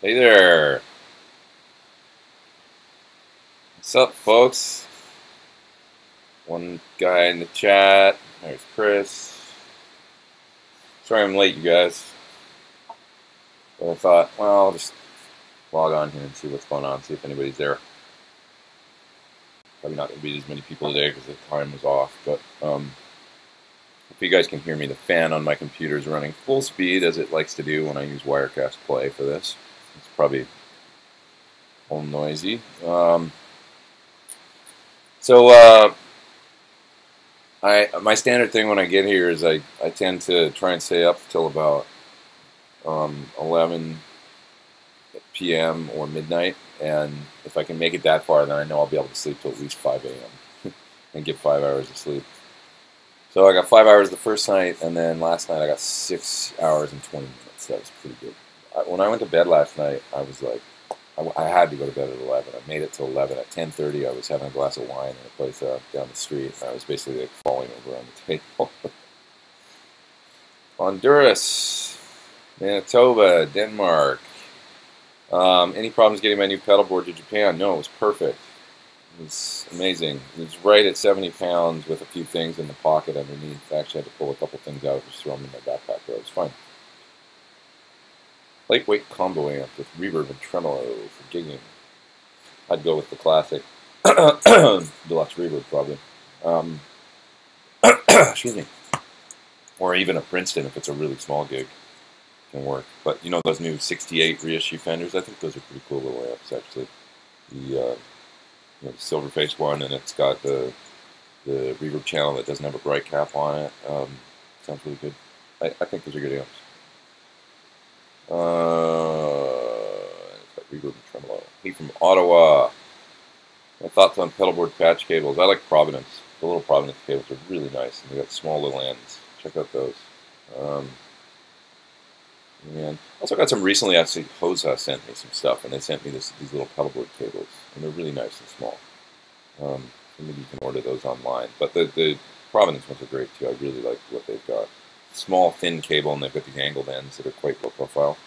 Hey there. What's up, folks? One guy in the chat. There's Chris. Sorry I'm late, you guys. But I thought, well, I'll just log on here and see what's going on, see if anybody's there. Probably not going to be as many people today because the time was off, but if you guys can hear me, the fan on my computer is running full speed as it likes to do when I use Wirecast Play for this. It's probably a little noisy. My standard thing when I get here is I tend to try and stay up till about 11 p.m. or midnight, and if I can make it that far, then I know I'll be able to sleep till at least 5 a.m. and get 5 hours of sleep. So I got 5 hours the first night, and then last night I got 6 hours and 20 minutes. That was pretty good. When I went to bed last night, I was like, I had to go to bed at 11. I made it till 11. At 10:30, I was having a glass of wine in a place down the street, and I was basically like falling over on the table. Honduras, Manitoba, Denmark. Any problems getting my new pedalboard to Japan? No, it was perfect. It was amazing. It was right at 70 pounds with a few things in the pocket underneath. I actually had to pull a couple things out, just throw them in my backpack, but it was fine. Lightweight combo amp with reverb and tremolo for gigging. I'd go with the classic deluxe reverb probably. Excuse me. Or even a Princeton if it's a really small gig. Can work. But you know those new 68 reissue Fenders? I think those are pretty cool little amps actually. The silver face one, and it's got the reverb channel that doesn't have a bright cap on it. Sounds really good. I think those are good amps. It's got reverb and tremolo. He from Ottawa. My thoughts on pedalboard patch cables. I like Providence. The little Providence cables are really nice, and they got small little ends. Check out those. And also got some recently. Actually, Hosa sent me some stuff, and they sent me these little pedalboard cables, and they're really nice and small. So maybe you can order those online. But the Providence ones are great too. I really like what they've got. Small, thin cable, and they've got these angled ends that are quite low profile.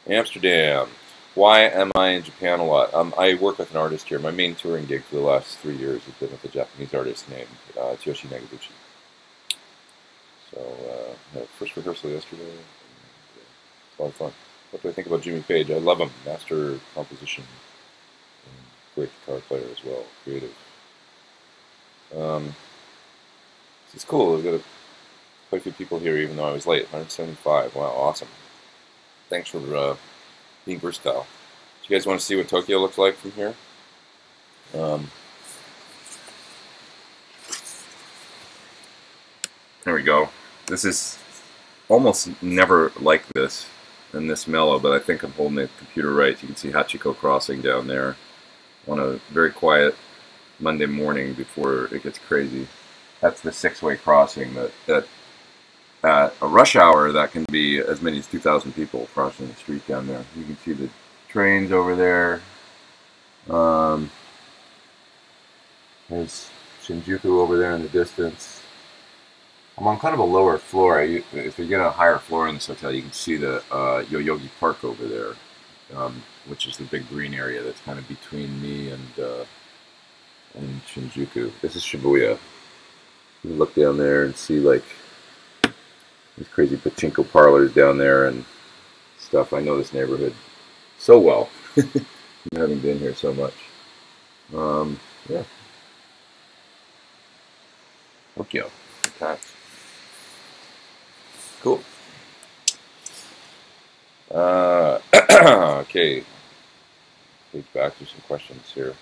Amsterdam. Why am I in Japan a lot? I work with an artist here. My main touring gig for the last 3 years has been with a Japanese artist named Tyoshi Negabuchi. So, had a first rehearsal yesterday. And, it's a lot of fun. What do I think about Jimmy Page? I love him. Master composition. And great guitar player as well. Creative. It's cool. We've got quite a few people here, even though I was late. 175. Wow, awesome. Thanks for being versatile. Do you guys want to see what Tokyo looks like from here? There we go. This is almost never like this and this mellow, but I think I'm holding the computer right. You can see Hachiko Crossing down there on a very quiet Monday morning before it gets crazy. That's the six-way crossing that at a rush hour, that can be as many as 2,000 people crossing the street down there. You can see the trains over there. There's Shinjuku over there in the distance. I'm on kind of a lower floor. If you get a higher floor in this hotel, you can see the Yoyogi Park over there, which is the big green area that's kind of between me and Shinjuku. This is Shibuya. You can look down there and see like these crazy pachinko parlors down there and stuff. I know this neighborhood so well, having been here so much. Yeah. Tokyo. Okay. Cool. Okay. Page back to some questions here.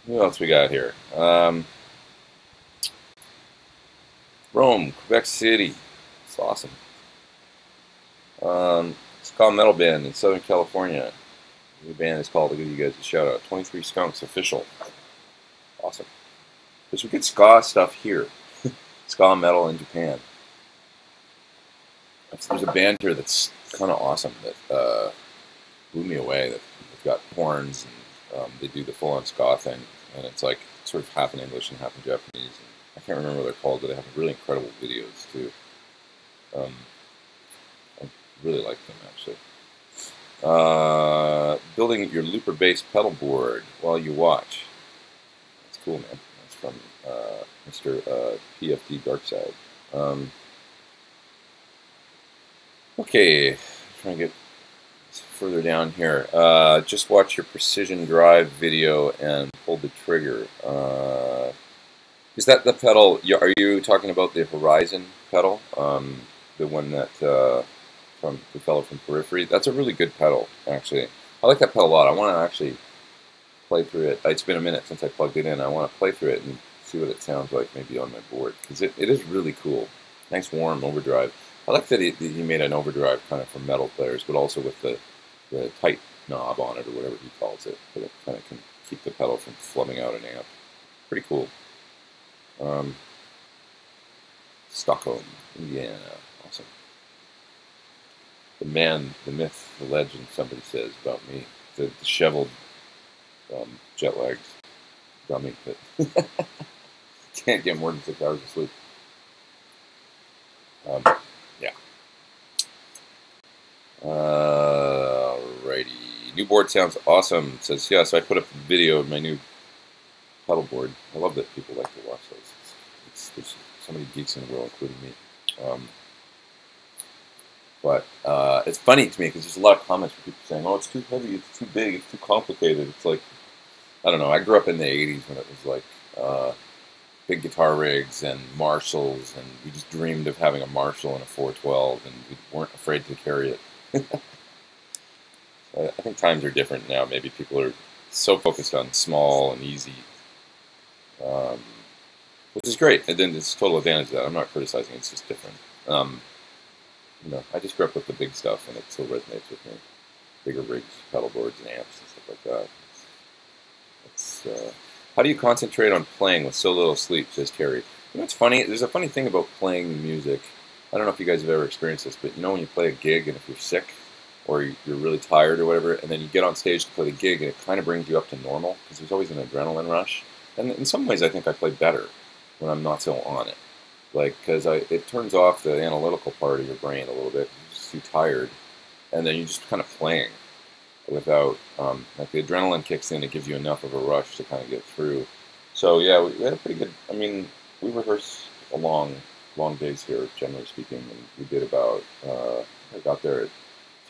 What else we got here? Rome, Quebec City. It's awesome. It's called Metal Band in Southern California. The band is called, I'll give you guys a shout out, 23 Skunks Official. Awesome. There's some good ska stuff here. Ska metal in Japan. There's a band here that's kind of awesome that blew me away. they've got horns, and they do the full-on ska thing, and it's like sort of half in English and half in Japanese. And I can't remember what they're called, but they have really incredible videos too. I really like them actually. Building your looper-based pedal board while you watch. That's cool, man. That's from Mr. PFD Darkside. Okay, try and get further down here. Just watch your precision drive video and pull the trigger. Is that the pedal? Are you talking about the Horizon pedal? The one that from the fellow from Periphery? That's a really good pedal, actually. I like that pedal a lot. I want to actually play through it. It's been a minute since I plugged it in. I want to play through it and see what it sounds like maybe on my board, because it is really cool. Nice warm overdrive. I like that he made an overdrive kind of for metal players, but also with the tight knob on it, or whatever he calls it, but it kind of can keep the pedal from flubbing out an amp. Pretty cool. Stockholm, Indiana. Awesome. The man, the myth, the legend, somebody says about me. The disheveled, jet-lagged dummy that can't get more than 6 hours of sleep. Yeah. Alrighty. New board sounds awesome. It says, yeah, so I put up a video of my new pedal board. I love that people like to watch those. There's so many geeks in the world, including me. But it's funny to me because there's a lot of comments from people saying, oh, it's too heavy, it's too big, it's too complicated. It's like, I don't know, I grew up in the 80s when it was like big guitar rigs and Marshalls, and we just dreamed of having a Marshall and a 412, and we weren't afraid to carry it. I think times are different now. Maybe people are so focused on small and easy, which is great, and then it's total advantage of that. I'm not criticizing, it's just different. You know, I just grew up with the big stuff, and it still resonates with me. Bigger rigs, pedal boards, and amps, and stuff like that. How do you concentrate on playing with so little sleep, says Terry. You know, it's funny, there's a funny thing about playing music. I don't know if you guys have ever experienced this, but you know when you play a gig, and if you're sick, or you're really tired or whatever, and then you get on stage to play the gig, and it kind of brings you up to normal, because there's always an adrenaline rush. And in some ways, I think I play better when I'm not so on it. Like, because it turns off the analytical part of your brain a little bit. You're just too tired, and then you're just kind of playing without, like the adrenaline kicks in, it gives you enough of a rush to kind of get through. So yeah, we had a pretty good, I mean, we rehearse a long days here, generally speaking, and we did about, I got there at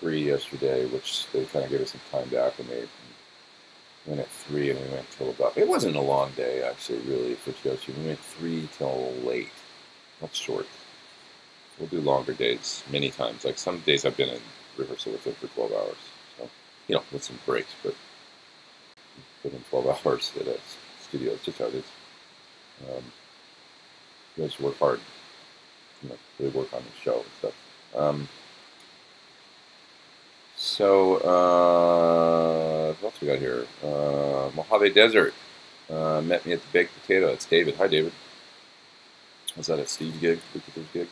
3 yesterday, which they kind of gave us some time to acclimate. We went at 3 and we went till about, it wasn't a long day actually, really, for TRC. We went 3 till late. That's short. We'll do longer days many times. Like some days I've been in rehearsal with it for 12 hours. So, you know, with some breaks, but put in 12 hours at a studio. It's just how it is. You guys work hard. You know, really work on the show and stuff. What else we got here? Mojave Desert met me at the Baked Potato. It's David. Hi, David. Was that at Steve's gig? Lucas' gig?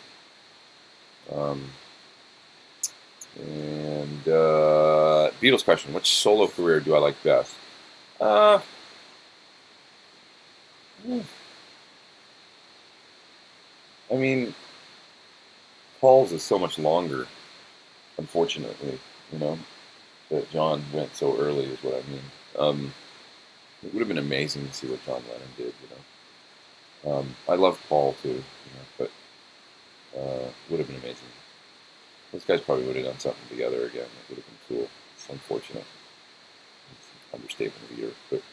Beatles question. Which solo career do I like best? I mean, Paul's is so much longer, unfortunately, you know, that John went so early is what I mean. It would have been amazing to see what John Lennon did, you know. I love Paul too, you know, but would have been amazing. Those guys probably would have done something together again. It would have been cool. It's unfortunate. It's an understatement of the year. But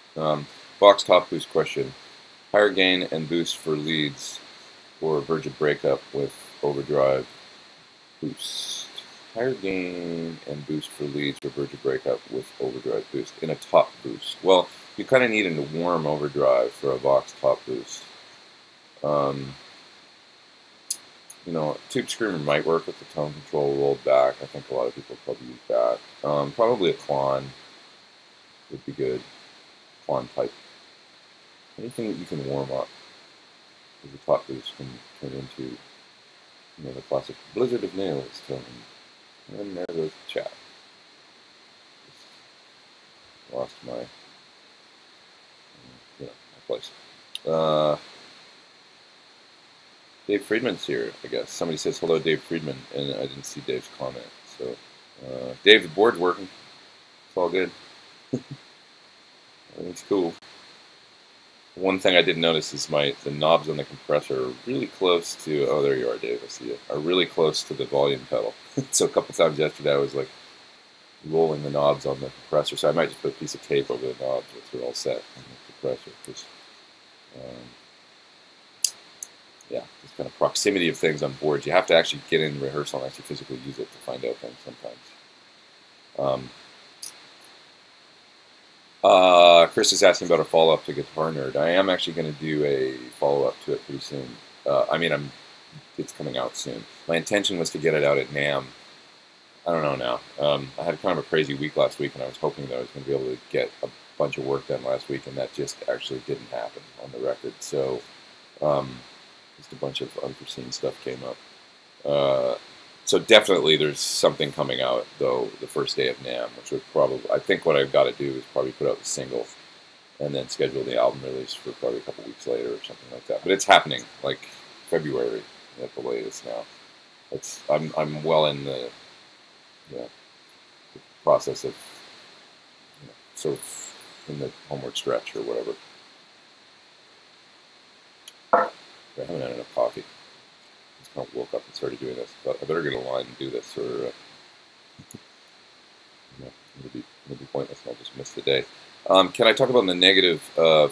Fox Top Boost question. Higher gain and boost for leads or Virgin breakup with overdrive boost. Higher gain and boost for leads or Virgin breakup with overdrive boost in a top boost. Well, you kind of need a warm overdrive for a Vox Top Boost. You know, Tube Screamer might work with the tone control rolled back. I think a lot of people probably use that. Probably a Klon would be good. Klon type. Anything that you can warm up with the top boost can turn into, you know, the classic Blizzard of Nails tone. And there goes the chat. Lost my, my place. Dave Friedman's here, I guess. Somebody says hello, Dave Friedman, and I didn't see Dave's comment. So, Dave, the board's working. It's all good. Everything's cool. One thing I did notice is the knobs on the compressor are really close to. Oh, there you are, Dave. I see you. Are really close to the volume pedal. So a couple times yesterday, I was like rolling the knobs on the compressor. So I might just put a piece of tape over the knobs once they're all set on the compressor. Just, yeah, just kind of proximity of things on boards. You have to actually get in rehearsal and actually physically use it to find out things sometimes. Chris is asking about a follow-up to Guitar Nerd. I am actually going to do a follow-up to it pretty soon. It's coming out soon. My intention was to get it out at NAMM. I don't know now. I had kind of a crazy week last week, and I was hoping that I was going to be able to get a bunch of work done last week, and that just actually didn't happen on the record. So, just a bunch of unforeseen stuff came up. So definitely there's something coming out, though, the first day of NAMM, which would probably, I think what I've got to do is probably put out the single and then schedule the album release for probably a couple weeks later or something like that. But it's happening, like February at the latest now. I'm well in the process of sort of in the homeward stretch or whatever. I haven't had enough coffee. I just kind of woke up and started doing this, but I better get a line and do this, or it'll be pointless and I'll just miss the day. Can I talk about the negative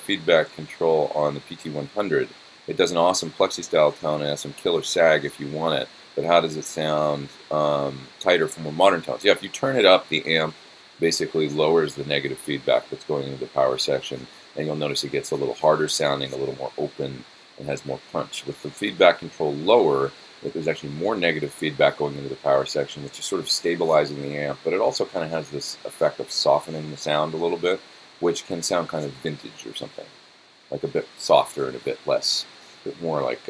feedback control on the PT100? It does an awesome plexi-style tone and has some killer sag if you want it, but how does it sound tighter for more modern tones? Yeah, if you turn it up, the amp basically lowers the negative feedback that's going into the power section, and you'll notice it gets a little harder sounding, a little more open, and has more punch. With the feedback control lower, there's actually more negative feedback going into the power section, which is sort of stabilizing the amp, but it also kind of has this effect of softening the sound a little bit, which can sound kind of vintage or something, like a bit softer and a bit less, a bit more like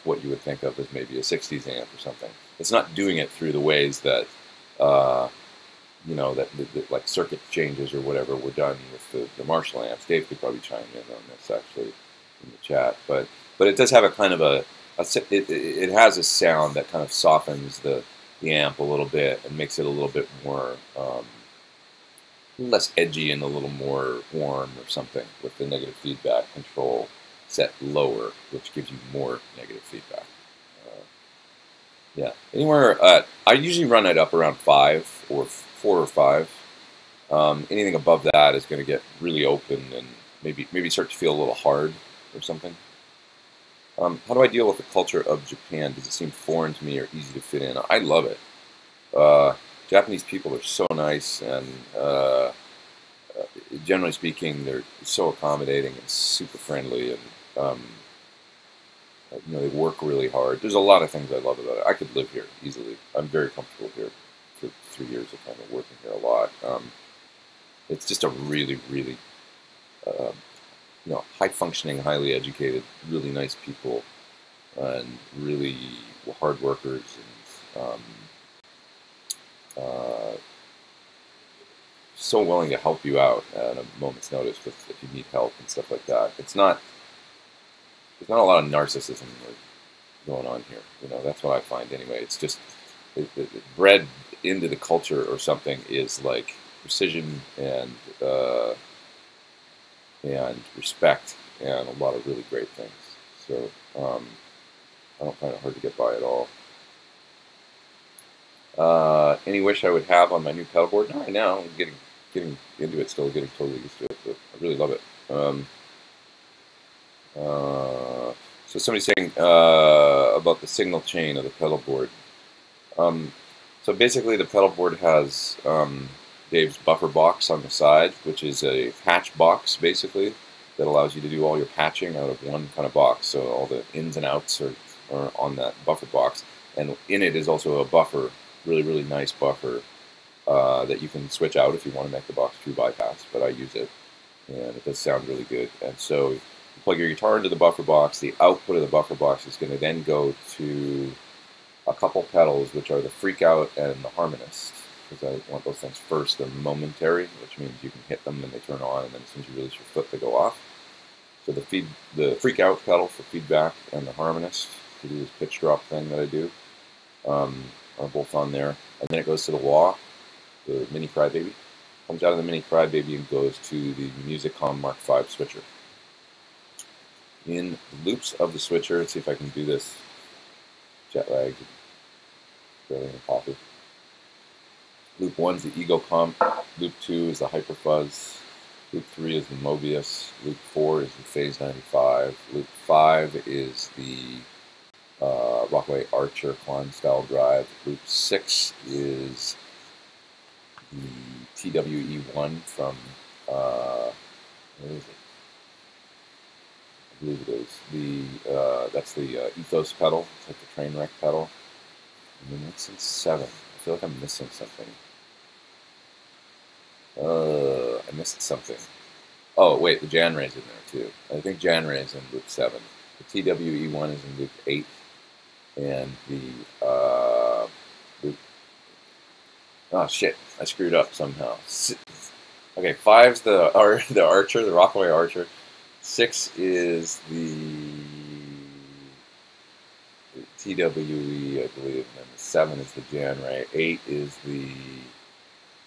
what you would think of as maybe a 60s amp or something. It's not doing it through the ways that, that like circuit changes or whatever were done with the Marshall amps. Dave could probably chime in on this actually in the chat, but it does have a kind of it has a sound that kind of softens the amp a little bit and makes it a little bit more less edgy and a little more warm or something, with the negative feedback control set lower, which gives you more negative feedback. Yeah, anywhere I usually run it up around 5 or 4 or 5. Anything above that is going to get really open and maybe start to feel a little hard or something. How do I deal with the culture of Japan? Does it seem foreign to me or easy to fit in? I love it. Japanese people are so nice, and generally speaking, they're so accommodating and super friendly, and they work really hard. There's a lot of things I love about it. I could live here easily. I'm very comfortable here. For 3 years of kind of working here a lot. It's just a really, really high-functioning, highly educated, really nice people, and really hard workers, and so willing to help you out at a moment's notice if you need help and stuff like that. There's not a lot of narcissism going on here. That's what I find anyway. It's just bred into the culture or something is like precision and respect and a lot of really great things. So I don't find it hard to get by at all. Any wish I would have on my new pedalboard? Not right now. I'm getting into it still, getting totally used to it, but I really love it. So somebody's saying about the signal chain of the pedalboard. So basically the pedalboard has Dave's buffer box on the side, which is a patch box basically that allows you to do all your patching out of one kind of box. So all the ins and outs are on that buffer box, and in it is also a buffer, really, really nice buffer that you can switch out if you want to make the box true bypass, but I use it, and it does sound really good. And so you plug your guitar into the buffer box. The output of the buffer box is going to then go to a couple pedals, which are the Freak Out and the Harmonist because I want those things first. They're momentary, which means you can hit them and they turn on, and then as soon as you release your foot, they go off. So the freak out pedal for feedback and the harmonist to do this pitch drop thing that I do are both on there. And then it goes to the wah, the Mini Crybaby. Comes out of the Mini Crybaby and goes to the Musicom Mark V switcher. In the loops of the switcher, let's see if I can do this jet lag, barely any coffee. Loop 1 is the Ego Comp, loop 2 is the Hyper Fuzz, loop 3 is the Mobius, loop 4 is the Phase 95, loop 5 is the Rockaway Archer Climb Style Drive, loop 6 is the TWE1 from, where is it? I believe it is. That's the Ethos pedal, it's like the train wreck pedal. And then what's in 7? I feel like I'm missing something. I missed something. Oh, wait, the Jan Ray's in there too. I think Jan Ray's in loop 7. The TWE1 is in loop 8. And the loop... Oh, shit. I screwed up somehow. Okay, 5's the Archer, the Rockaway Archer. 6 is the TWE, I believe, and then the 7 is the Jan Ray, 8 is the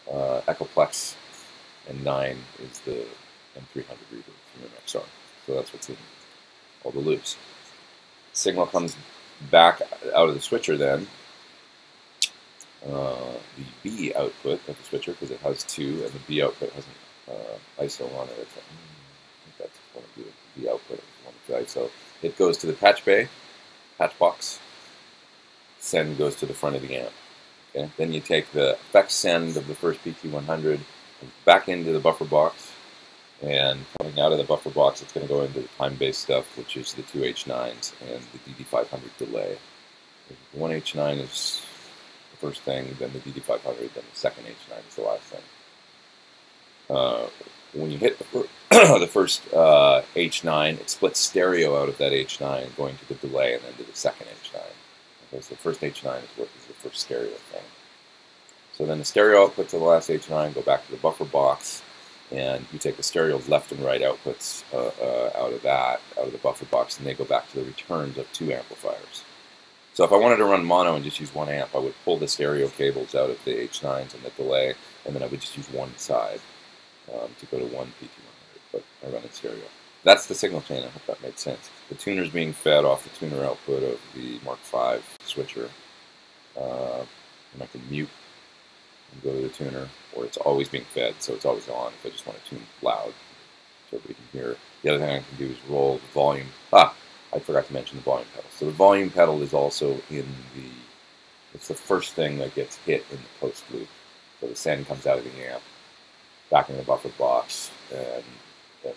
Echoplex, and 9 is the M300 reverb from the next song. So that's what's in all the loops. Signal comes back out of the switcher then. The B output of the switcher, because it has 2, and the B output has an ISO on it. I think that's one of the B output, one of the ISO. It goes to the patch bay, patch box. Send goes to the front of the amp. Okay? Then you take the effects send of the first PT100 back into the buffer box, and coming out of the buffer box, it's going to go into the time-based stuff, which is the 2 H9s and the DD500 delay. The 1 H9 is the first thing, then the DD500, then the second H9 is the last thing. When you hit the first H9, it splits stereo out of that H9, going to the delay and then to the second H9. Okay, so the first H9 is what is the first stereo thing. So then the stereo outputs of the last H9 go back to the buffer box, and you take the stereo left and right outputs out of the buffer box, and they go back to the returns of 2 amplifiers. So if I wanted to run mono and just use 1 amp, I would pull the stereo cables out of the H9s and the delay, and then I would just use one side to go to 1 PT100, but I run in stereo. That's the signal chain. I hope that made sense. The tuner's being fed off the tuner output of the Mark V switcher, and I can mute and go to the tuner, or it's always being fed, so it's always on if I just want to tune loud so everybody can hear. The other thing I can do is roll the volume. I forgot to mention the volume pedal. So the volume pedal is also in it's the first thing that gets hit in the post loop. So the send comes out of the amp, back in the buffer box, and the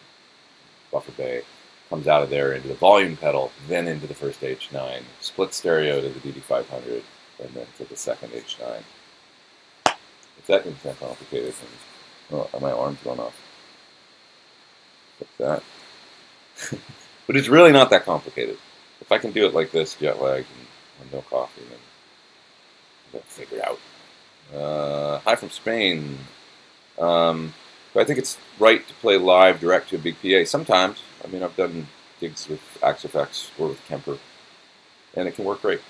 buffer bay comes out of there into the volume pedal, then into the first H9, split stereo to the DD500, and then to the second H9. If that didn't sound complicated, then, oh, my arm's going off. Like that. But it's really not that complicated. If I can do it like this, jet lag and no coffee, then I'll figure it out. Hi from Spain. But I think it's right to play live direct to a big PA. Sometimes. I mean, I've done gigs with Axe FX or with Kemper, and it can work great.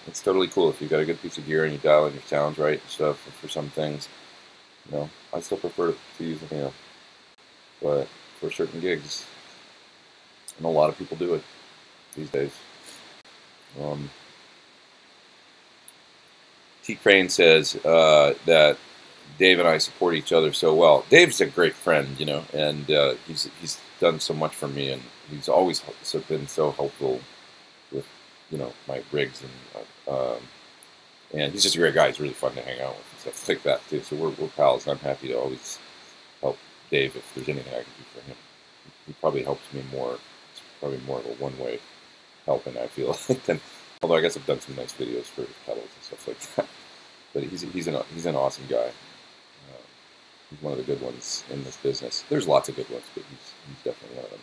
It's totally cool if you've got a good piece of gear and you dial in your sounds right and stuff. For some things, you know, I still prefer to use the amp, but for certain gigs, and a lot of people do it these days. T. Crane says that Dave and I support each other so well. Dave's a great friend, you know, and he's done so much for me, and he's always been so helpful with, you know, my rigs, and he's just a great guy. He's really fun to hang out with and stuff like that too. So we're pals, and I'm happy to always help Dave if there's anything I can do for him. He probably helps me more. It's probably more of a one-way helping, I feel like. Although I guess I've done some nice videos for his pedals and stuff like that. But he's an awesome guy. He's one of the good ones in this business. There's lots of good ones, but he's definitely one of them.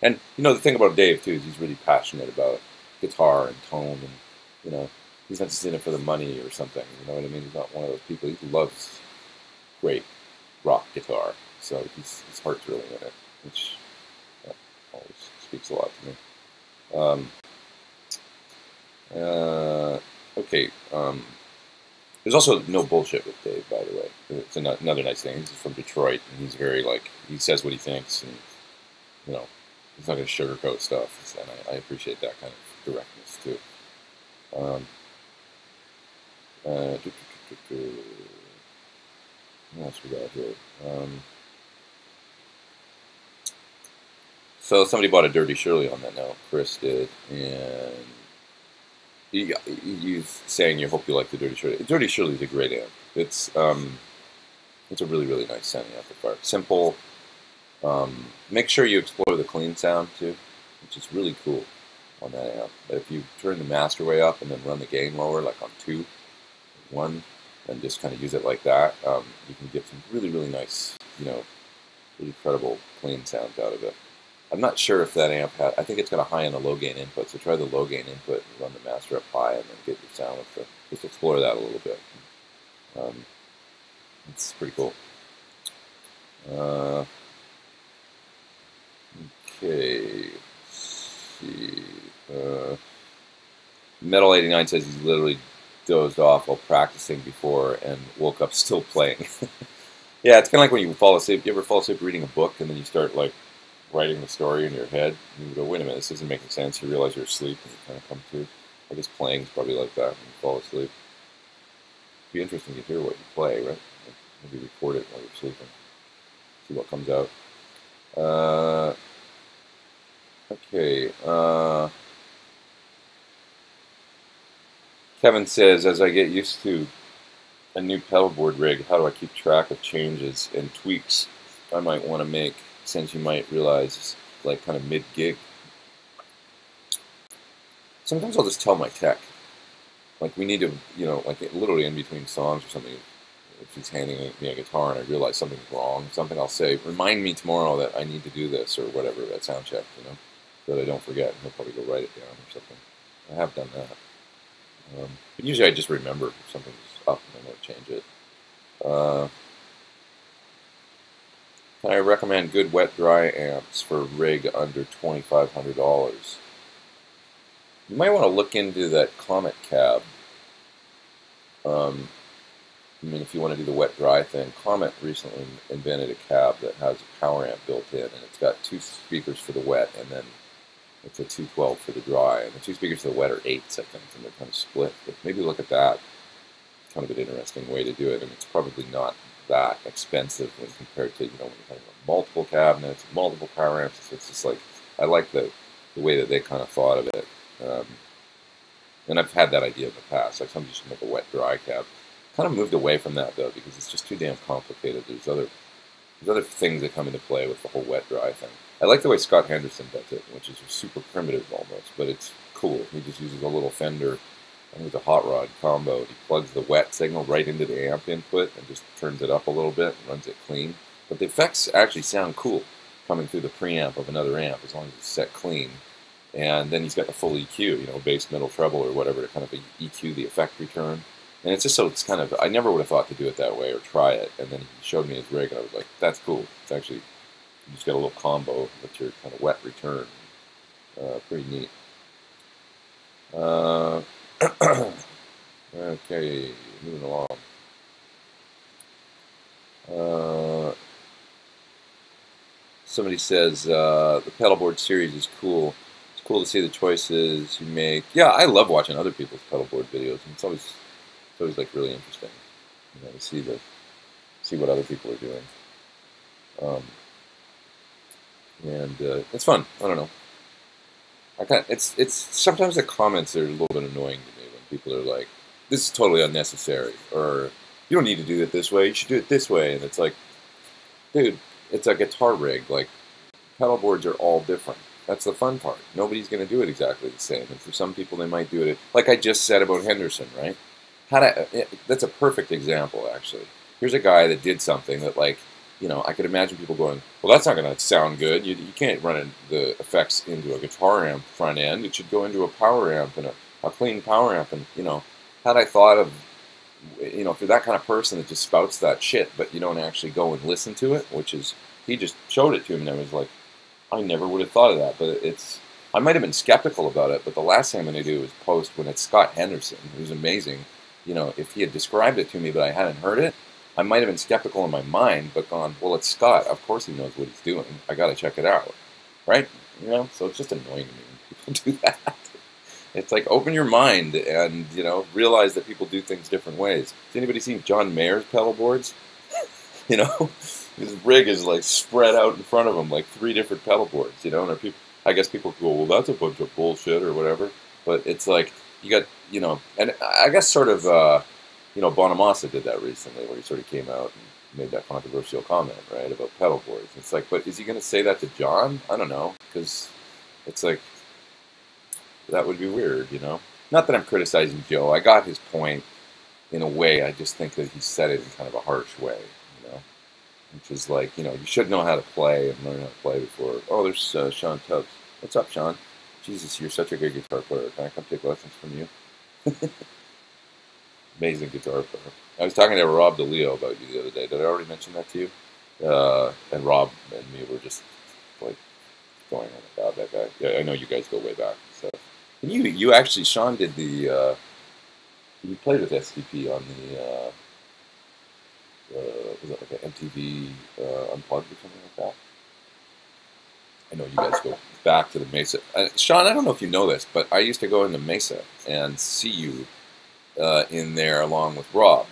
And you know, the thing about Dave too is he's really passionate about guitar and tone, and you know, he's not just in it for the money or something. You know what I mean? He's not one of those people. He loves great rock guitar, so his heart's really in it, which always speaks a lot to me. Okay. There's also no bullshit with Dave, by the way. It's another nice thing. He's from Detroit, and he's very, like, he says what he thinks, and, you know, he's not going to sugarcoat stuff, and I appreciate that kind of directness, too. What else we got here? So somebody bought a Dirty Shirley on that note. Chris did, and he's saying you hope you like the Dirty Shirley. Dirty Shirley is a great amp. It's a really, really nice sounding amplifier. Simple. Make sure you explore the clean sound too, which is really cool on that amp. But if you turn the master way up and then run the gain lower, like on 2, 1, and just kind of use it like that, you can get some really, really nice, you know, really credible clean sounds out of it. I'm not sure if that amp had, I think it's got a high and a low gain input, so try the low gain input and run the master up high and then get your sound with the, just explore that a little bit. It's pretty cool. Okay, let's see. Metal 89 says he's literally dozed off while practicing before and woke up still playing. Yeah, it's kind of like when you fall asleep. You ever fall asleep reading a book and then you start like writing the story in your head, and you go, wait a minute, this isn't making sense. You realize you're asleep, and you kind of come to. I guess playing is probably like that when you fall asleep. It'd be interesting to hear what you play, right? Maybe record it while you're sleeping. See what comes out. Okay. Kevin says, as I get used to a new pedalboard rig, how do I keep track of changes and tweaks I might want to make, since you might realize, like, kind of mid-gig? Sometimes I'll just tell my tech, like, we need to, you know, like, literally in between songs or something, if he's handing me a guitar and I realize something's wrong, something I'll say, remind me tomorrow that I need to do this, or whatever, that sound check, you know, so that I don't forget, and he'll probably go write it down or something. I have done that. But usually I just remember if something's up and I won't change it. Can I recommend good wet-dry amps for a rig under $2,500? You might want to look into that Comet cab. I mean, if you want to do the wet-dry thing, Comet recently invented a cab that has a power amp built in, and it's got 2 speakers for the wet, and then it's a 212 for the dry. And the 2 speakers for the wet are 8s, I think, and they're kind of split. But maybe look at that. It's kind of an interesting way to do it, and it's probably not that expensive when compared to, you know, when you're talking about multiple cabinets, multiple power amps. It's just like, I like the way that they kind of thought of it. And I've had that idea in the past. Like, somebody should make a wet-dry cab. Kind of moved away from that, though, because it's just too damn complicated. There's other things that come into play with the whole wet-dry thing. I like the way Scott Henderson does it, which is super primitive almost, but it's cool. He just uses a little Fender, I think it's a hot rod combo. He plugs the wet signal right into the amp input and just turns it up a little bit and runs it clean. But the effects actually sound cool coming through the preamp of another amp as long as it's set clean. And then he's got the full EQ, you know, bass, middle, treble, or whatever, to kind of EQ the effect return. And it's just so it's kind of, I never would have thought to do it that way or try it. And then he showed me his rig, and I was like, that's cool. It's actually, you just got a little combo with your kind of wet return. Pretty neat. Okay, moving along. Somebody says the Pedalboard series is cool. It's cool to see the choices you make. Yeah, I love watching other people's Pedalboard videos. And it's always like really interesting, you know, to see what other people are doing. And it's fun. I don't know. It's sometimes the comments are a little bit annoying to me when people are like, "This is totally unnecessary," or "You don't need to do it this way. You should do it this way." And it's like, dude, it's a guitar rig. Like, pedal boards are all different. That's the fun part. Nobody's going to do it exactly the same. And for some people, they might do it like I just said about Henderson, right? That's a perfect example, actually. Here's a guy that did something that, like, you know, I could imagine people going, well, that's not going to sound good. You can't run the effects into a guitar amp front end. It should go into a power amp and a clean power amp. And, you know, had I thought of, you know, if you're that kind of person that just spouts that shit, but you don't actually go and listen to it, which is, he just showed it to me, and I was like, I never would have thought of that. But it's, I might have been skeptical about it, but the last thing I'm going to do is post when it's Scott Henderson, who's amazing. You know, if he had described it to me, but I hadn't heard it, I might have been skeptical in my mind, but gone, well, it's Scott. Of course he knows what he's doing. I got to check it out, right? You know, so it's just annoying to me when people do that. It's like, open your mind and, you know, realize that people do things different ways. Has anybody seen John Mayer's pedal boards? You know, his rig is like spread out in front of him, like 3 different pedal boards, you know, and people, I guess people go, well, that's a bunch of bullshit or whatever. But it's like, you got, you know, and I guess sort of, you know, Bonamassa did that recently, where he sort of came out and made that controversial comment, right, about pedal boards. It's like, but is he going to say that to John? I don't know, because it's like, that would be weird, you know? Not that I'm criticizing Joe. I got his point in a way. I just think that he said it in kind of a harsh way, you know? Which is like, you know, you should know how to play and learn how to play before. Oh, there's Sean Tubbs. What's up, Sean? Jesus, you're such a good guitar player. Can I come take lessons from you? Amazing guitar player. I was talking to Rob DeLeo about you the other day. Did I already mention that to you? And Rob and me were just like going on about that guy. Yeah, I know you guys go way back. So, and you actually, Sean did the. You played with STP on the. Was it like an MTV Unplugged or something like that? I know you guys go back to the Mesa. Sean, I don't know if you know this, but I used to go into Mesa and see you in there along with Rob.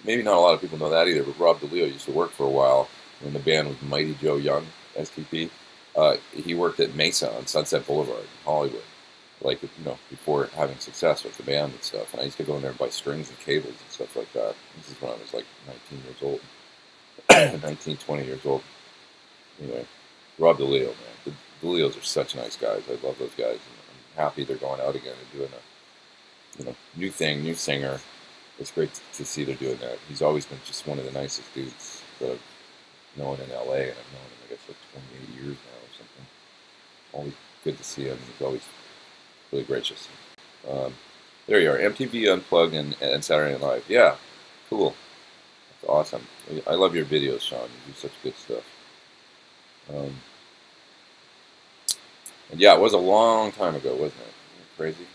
Maybe not a lot of people know that either, but Rob DeLeo used to work for a while when the band was Mighty Joe Young, STP. He worked at Mesa on Sunset Boulevard in Hollywood, like, you know, before having success with the band and stuff. And I used to go in there and buy strings and cables and stuff like that. This is when I was like 19 years old, 19, 20 years old. Anyway, Rob DeLeo, man. The DeLeos are such nice guys. I love those guys. I'm happy they're going out again and doing a, you know, new thing, new singer. It's great to see they're doing that. He's always been just one of the nicest dudes that I've known in LA, and I've known him, I guess, like 28 years now or something. Always good to see him. He's always really gracious. There you are, MTV Unplugged and Saturday Night Live. Yeah, cool. That's awesome. I love your videos, Sean. You do such good stuff. And yeah, it was a long time ago, wasn't it? Isn't it crazy?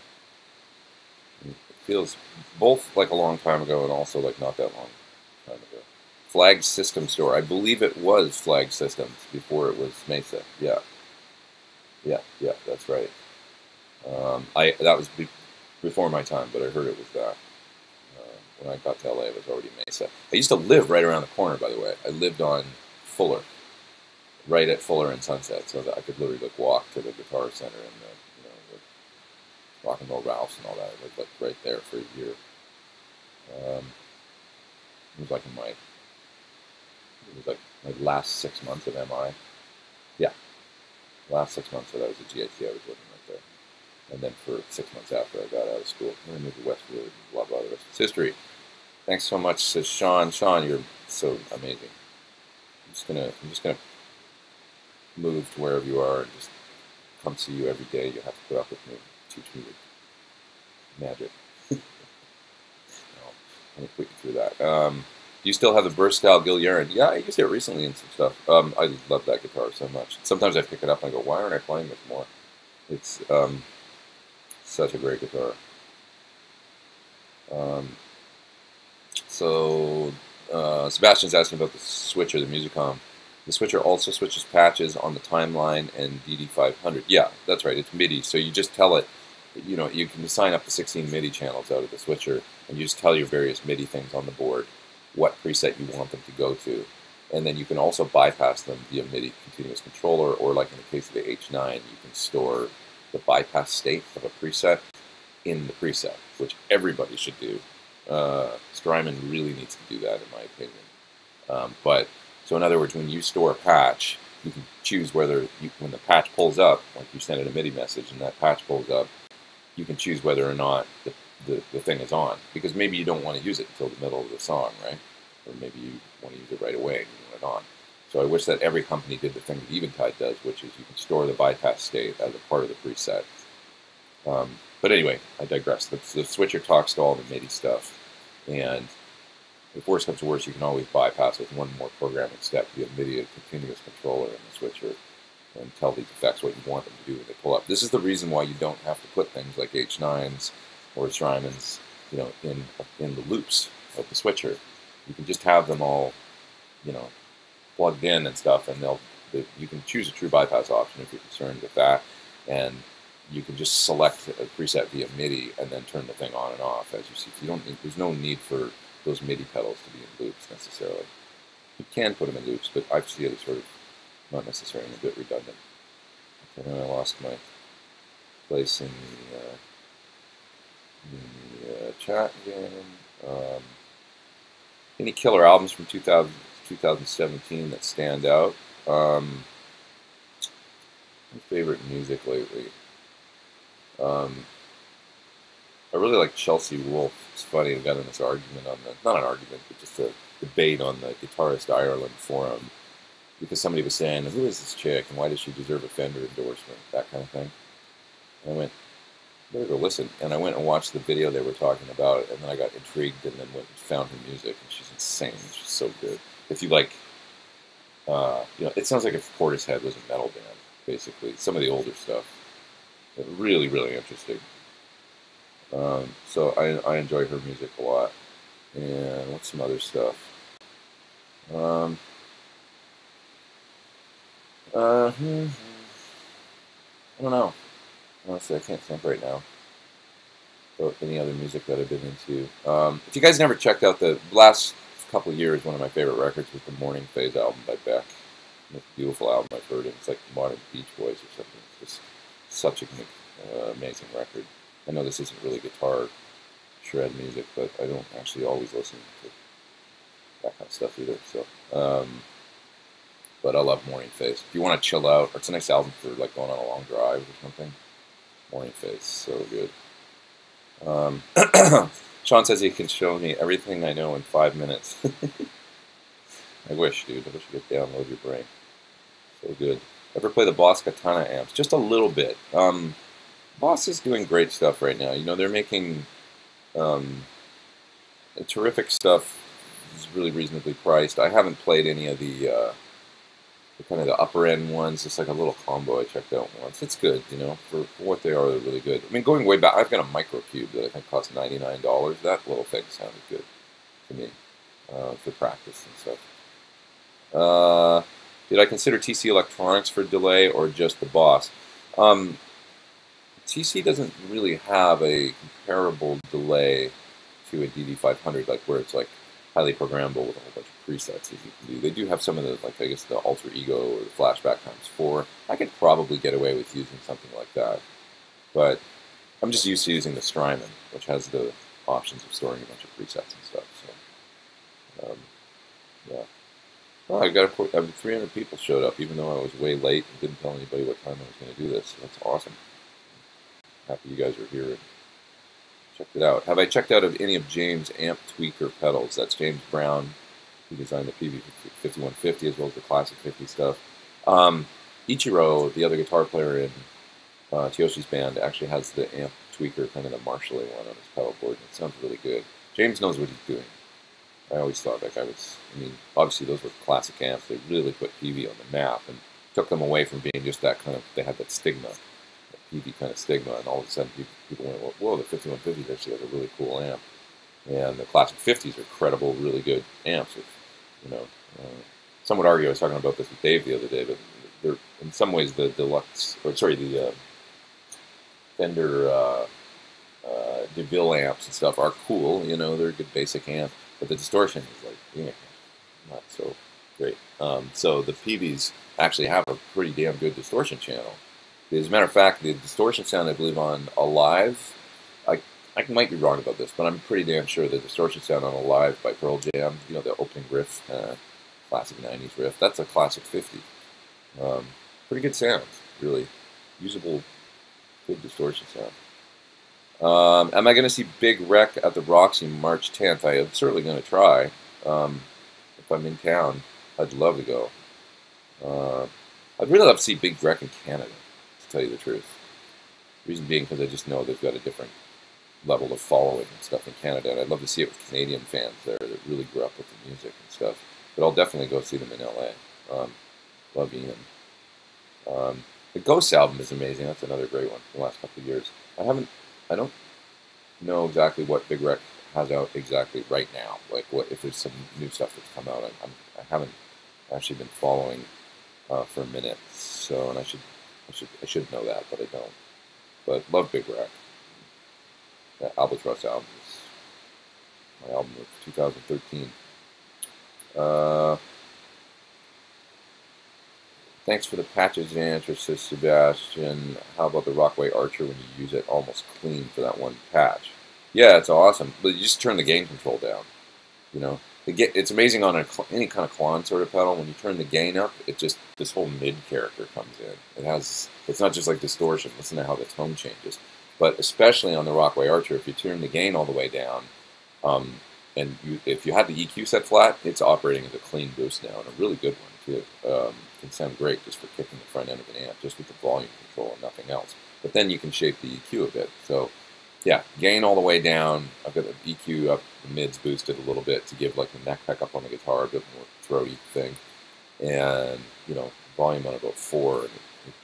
It feels both like a long time ago and also like not that long time ago. Flag System Store. I believe it was Flag Systems before it was Mesa. Yeah. Yeah, that's right. That was before my time, but I heard it was that. When I got to LA, it was already Mesa. I used to live right around the corner, by the way. I lived on Fuller, right at Fuller and Sunset, so that I could literally like walk to the Guitar Center and the, you know, the Rock and Roll Ralphs and all that. I lived like right there for a year. It was like my last 6 months of MI. Yeah, last 6 months that I was at GIT, I was living right there. And then for 6 months after I got out of school, I moved to Westwood, blah, blah, the rest is history. Thanks so much, says Sean. Sean, you're so amazing. I'm just gonna move to wherever you are and just come see you every day. You have to put up with me, teach me the magic. No, I'm gonna put you through that. Do you still have the Burst style Gil Yarin? Yeah, I used it recently and some stuff. I love that guitar so much. Sometimes I pick it up and I go, why aren't I playing this more? It's such a great guitar. Sebastian's asking about the switcher, the Musicom. The switcher also switches patches on the Timeline and DD500. Yeah, that's right. It's MIDI, so you just tell it. You know, you can assign up to 16 MIDI channels out of the switcher, and you just tell your various MIDI things on the board what preset you want them to go to, and then you can also bypass them via MIDI continuous controller, or like in the case of the H9, you can store the bypass state of a preset in the preset, which everybody should do. Strymon really needs to do that, in my opinion. So in other words, when you store a patch, you can choose whether, when the patch pulls up, like you send it a MIDI message and that patch pulls up, you can choose whether or not the thing is on. Because maybe you don't want to use it until the middle of the song, right? Or maybe you want to use it right away and you want it on. So I wish that every company did the thing that Eventide does, which is you can store the bypass state as a part of the preset. But anyway, I digress. The switcher talks to all the MIDI stuff, and if worse comes to worse, you can always bypass with one more programming step via MIDI, a continuous controller in the switcher, and tell these effects what you want them to do when they pull up. This is the reason why you don't have to put things like H9s or Strymons, in the loops of the switcher. You can just have them all, plugged in and stuff, and you can choose a true bypass option if you're concerned with that, and you can just select a preset via MIDI and then turn the thing on and off as you see. There's no need for those MIDI pedals to be in loops necessarily. You can put them in loops, but I see it as sort of not necessarily a bit redundant. Okay, then I lost my place in the chat again. Any killer albums from 2017 that stand out? My favorite music lately. I really like Chelsea Wolfe. It's funny, I got in this argument not an argument, but just a debate on the Guitarist Ireland forum, because somebody was saying, who is this chick and why does she deserve a Fender endorsement, that kind of thing. And I went, better go listen. And I went and watched the video they were talking about, and then I got intrigued and then went and found her music, and she's insane. She's so good. If you like, it sounds like if Portishead was a metal band, basically. Some of the older stuff. But really, really interesting. So I enjoy her music a lot. And what's some other stuff? I don't know. Honestly, I can't think right now about any other music that I've been into. If you guys never checked out the last couple of years, one of my favorite records was the Morning Phase album by Beck. It's a beautiful album I've heard. It's like modern Beach Boys or something. It's just such an amazing record. I know this isn't really guitar shred music, but I don't actually always listen to that kind of stuff either. So, but I love Morning Phase. If you want to chill out, it's a nice album for like going on a long drive or something. Morning Phase, so good. Sean says he can show me everything I know in 5 minutes. I wish, dude. I wish you could download your brain. So good. Ever play the Boss Katana amps? Just a little bit. Boss is doing great stuff right now. They're making terrific stuff. It's really reasonably priced. I haven't played any of the kind of the upper end ones. It's like a little combo I checked out once. It's good, for what they are. They're really good. I mean, going way back, I've got a Microcube that I think cost $99. That little thing sounded good to me for practice and stuff. Did I consider TC Electronics for delay or just the Boss? TC doesn't really have a comparable delay to a DD500, like where it's like highly programmable with a whole bunch of presets as you can do. They do have some of the, like I guess the Alter Ego or the Flashback ×4. I could probably get away with using something like that, but I'm just used to using the Strymon, which has the options of storing a bunch of presets and stuff. So, yeah. Well, I got 300 people showed up, even though I was way late and didn't tell anybody what time I was going to do this. So that's awesome. Happy you guys are here and checked it out. Have I checked out of any of James' amp tweaker pedals? That's James Brown. He designed the PV5150 as well as the Classic 50 stuff. Ichiro, the other guitar player in Tiyoshi's band, actually has the amp tweaker, kind of the marshalling one on his pedal board. It sounds really good. James knows what he's doing. I always thought that guy was, obviously those were classic amps. They really put PV on the map and took them away from being just that kind of, they had that stigma, that PV kind of stigma, and all of a sudden people went, whoa, the 5150 actually has a really cool amp. And the Classic 50s are credible, really good amps. Some would argue, I was talking about this with Dave the other day, but they're, in some ways, the Fender DeVille amps and stuff are cool, they're a good basic amp. But the distortion is like, not so great. So the PVs actually have a pretty damn good distortion channel. As a matter of fact, the distortion sound, I believe, on Alive, I might be wrong about this, but I'm pretty damn sure the distortion sound on Alive by Pearl Jam, the opening riff, classic 90s riff, that's a Classic 50. Pretty good sound, really. Usable, good distortion sound. Am I going to see Big Wreck at the Roxy March 10th? I am certainly going to try. If I'm in town, I'd love to go. I'd really love to see Big Wreck in Canada, to tell you the truth. Reason being because I just know they've got a different level of following and stuff in Canada, and I'd love to see it with Canadian fans there that really grew up with the music and stuff. But I'll definitely go see them in LA. Love Ian. The Ghosts album is amazing. That's another great one from the last couple of years. I don't know exactly what Big Rec has out exactly right now. Like what if there's some new stuff that's come out. I haven't actually been following for a minute, so and I should know that, but I don't. But love Big Rec. That Albatross album is my album of 2013. Thanks for the patches answer, says Sebastian. How about the Rockway Archer when you use it almost clean for that one patch? Yeah, it's awesome. But you just turn the gain control down. You know, it's amazing on any kind of Klon sort of pedal. When you turn the gain up, it just this whole mid character comes in. It's not just like distortion. Listen to how the tone changes. But especially on the Rockway Archer, if you turn the gain all the way down, and if you had the EQ set flat, it's operating as a clean boost now, and a really good one too. Can sound great just for kicking the front end of an amp, just with the volume control and nothing else. But then you can shape the EQ a bit. So yeah, gain all the way down. I've got the EQ up, the mids boosted a little bit to give like the neck pickup on the guitar, a bit more throaty thing, and volume on about 4, and it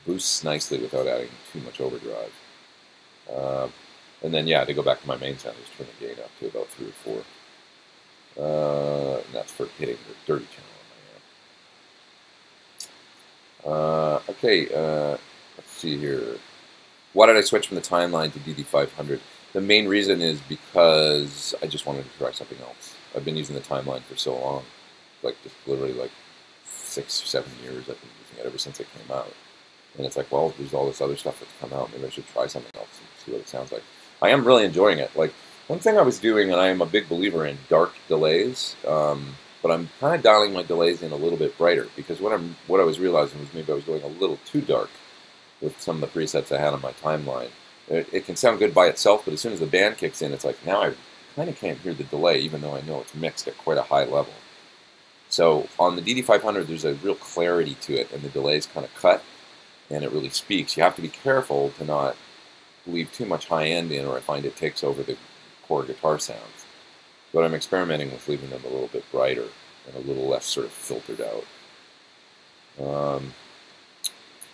boosts nicely without adding too much overdrive. And then yeah, to go back to my main sound, just turn the gain up to about 3 or 4, and that's for hitting the dirty channel. Okay, let's see here. Why did I switch from the timeline to DD500? The main reason is because I just wanted to try something else. I've been using the timeline for so long, like just literally like 6, 7 years. I've been using it ever since it came out. And it's like, well, there's all this other stuff that's come out. Maybe I should try something else and see what it sounds like. I am really enjoying it. Like, one thing I was doing, and I am a big believer in dark delays, but I'm kind of dialing my delays in a little bit brighter, because what I was realizing was maybe I was going a little too dark with some of the presets I had on my timeline. It can sound good by itself, but as soon as the band kicks in, it's like now I kind of can't hear the delay, even though I know it's mixed at quite a high level. So on the DD500, there's a real clarity to it, and the delays kind of cut, and it really speaks. You have to be careful to not leave too much high end in, or I find it takes over the core guitar sounds. But I'm experimenting with leaving them a little bit brighter and a little less sort of filtered out.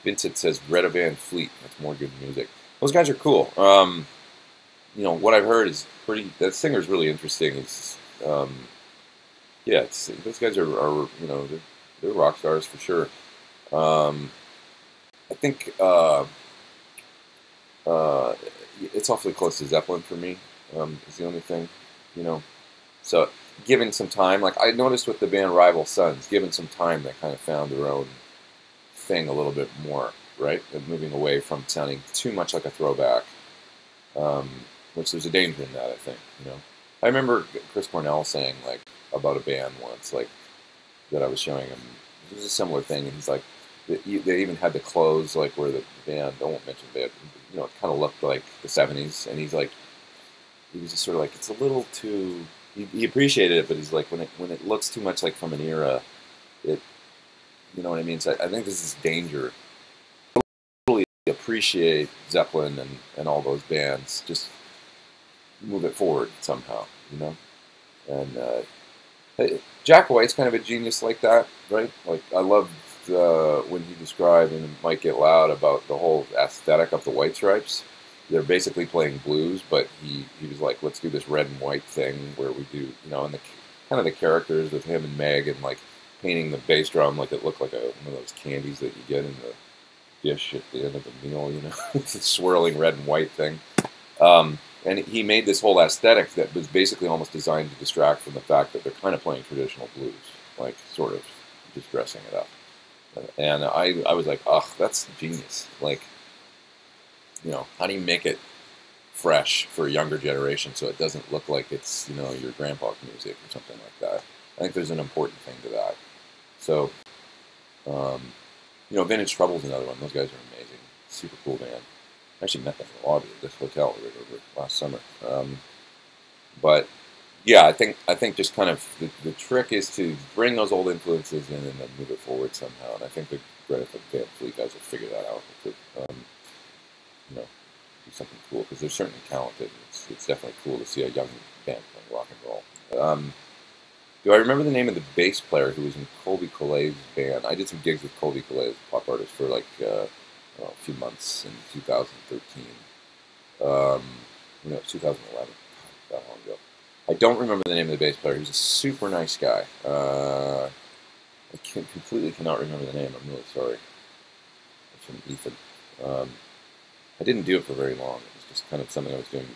Vincent says Greta Van Fleet. That's more good music. Those guys are cool. What I've heard is that singer's really interesting. It's yeah, those guys are they're rock stars for sure. I think it's awfully close to Zeppelin for me. Is the only thing, So, given some time, like I noticed with the band Rival Sons, given some time, they kind of found their own thing a little bit more, right? And moving away from sounding too much like a throwback, which there's a danger in that, I think. I remember Chris Cornell saying like about a band once, like that I was showing him. It was a similar thing, and he's like, they even had the clothes like where the band, I won't mention the band, it kind of looked like the '70s, and he's like, he was just sort of like, it's a little too. He appreciated it, but he's like, when it looks too much like from an era, you know what I mean? So I think this is danger. I totally appreciate Zeppelin and all those bands. Just move it forward somehow, And Jack White's kind of a genius like that, right? Like I loved when he described, and it might get loud, about the whole aesthetic of the White Stripes. They're basically playing blues, but he was like, let's do this red and white thing where we do, and the kind of the characters with him and Meg, and like painting the bass drum like it looked like one of those candies that you get in the dish at the end of the meal, it's a swirling red and white thing. And he made this whole aesthetic that was basically almost designed to distract from the fact that they're kind of playing traditional blues, like sort of just dressing it up. And I was like, oh, that's genius. Like, how do you make it fresh for a younger generation so it doesn't look like it's, your grandpa's music or something like that? I think there's an important thing to that. So, Vintage Trouble's another one. Those guys are amazing. Super cool band. I actually met them in the lobby at this hotel right over last summer. But yeah, I think just kind of the trick is to bring those old influences in and then move it forward somehow. And I think the Greta Van Fleet guys will figure that out. do something cool, because they're certainly talented. It's definitely cool to see a young band playing rock and roll. Do I remember the name of the bass player who was in Colby Colet's band? I did some gigs with Colby Colet, pop artist, for like a few months in 2013. No, 2011. That long ago. I don't remember the name of the bass player. He was a super nice guy. I completely cannot remember the name. I'm really sorry. It's from Ethan. I didn't do it for very long. It was just kind of something I was doing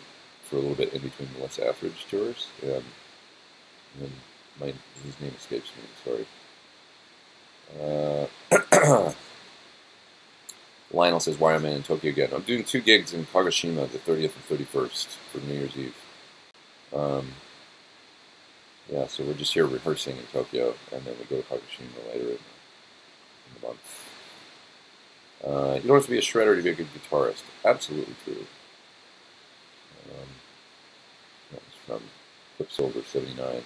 for a little bit in between the West Average tours. And his name escapes me. Sorry. Lionel says, why am I in Tokyo again? I'm doing 2 gigs in Kagoshima, the 30th and 31st, for New Year's Eve. Yeah, so we're just here rehearsing in Tokyo, and then we go to Kagoshima later in the month. You don't have to be a shredder to be a good guitarist. Absolutely true. That was from Quicksilver 79.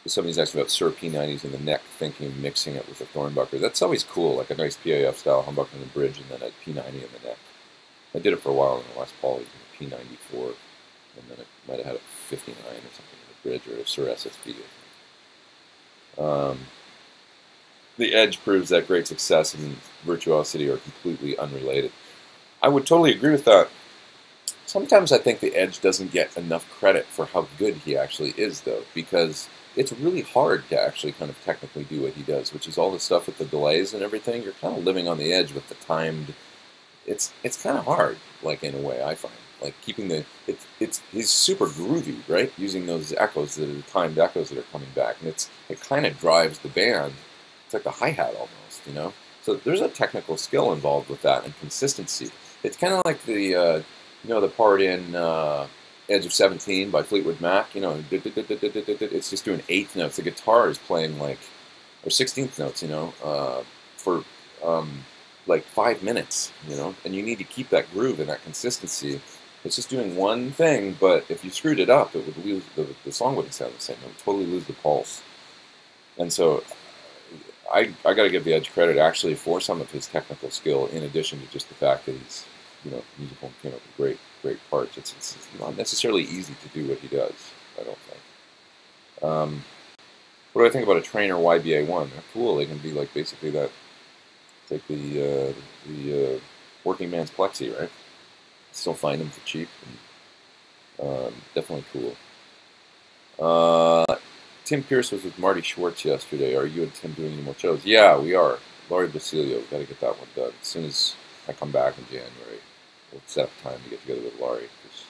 Somebody's asking about Sir P90s in the neck, thinking of mixing it with a Thornbucker. That's always cool, like a nice PAF style humbucker in the bridge and then a P90 in the neck. I did it for a while in the last Paul, using a P94, and then it might have had a 59 or something in the bridge, or a Sir SSB. The Edge proves that great success and virtuosity are completely unrelated. I would totally agree with that. Sometimes I think the Edge doesn't get enough credit for how good he actually is, though, because it's really hard to actually kind of technically do what he does, which is all the stuff with the delays and everything. You're kind of living on the edge with the timed. It's kind of hard, like, in a way, I find. Like, keeping the... He's super groovy, right? Using those echoes, the timed echoes that are coming back. And it kind of drives the band. It's like the hi-hat almost, you know? So there's a technical skill involved with that and consistency. It's kind of like the... the part in Edge of 17 by Fleetwood Mac, it's just doing 8th notes. The guitar is playing or 16th notes, for like 5 minutes, and you need to keep that groove and that consistency. It's just doing one thing, but if you screwed it up, it would lose, the song wouldn't sound the same. It would totally lose the pulse. And so I got to give the Edge credit actually for some of his technical skill, in addition to just the fact that he's musical and came up with great parts. It's not necessarily easy to do what he does, I don't think. What do I think about a Trainer YBA1? They're cool. They can be like basically that. It's like the working man's plexi, right? Still find them for cheap. And, definitely cool. Tim Pierce was with Marty Schwartz yesterday. Are you and Tim doing any more shows? Yeah, we are. Laurie Basilio, we've got to get that one done. As soon as I come back in January, we'll set up time to get together with Laurie, because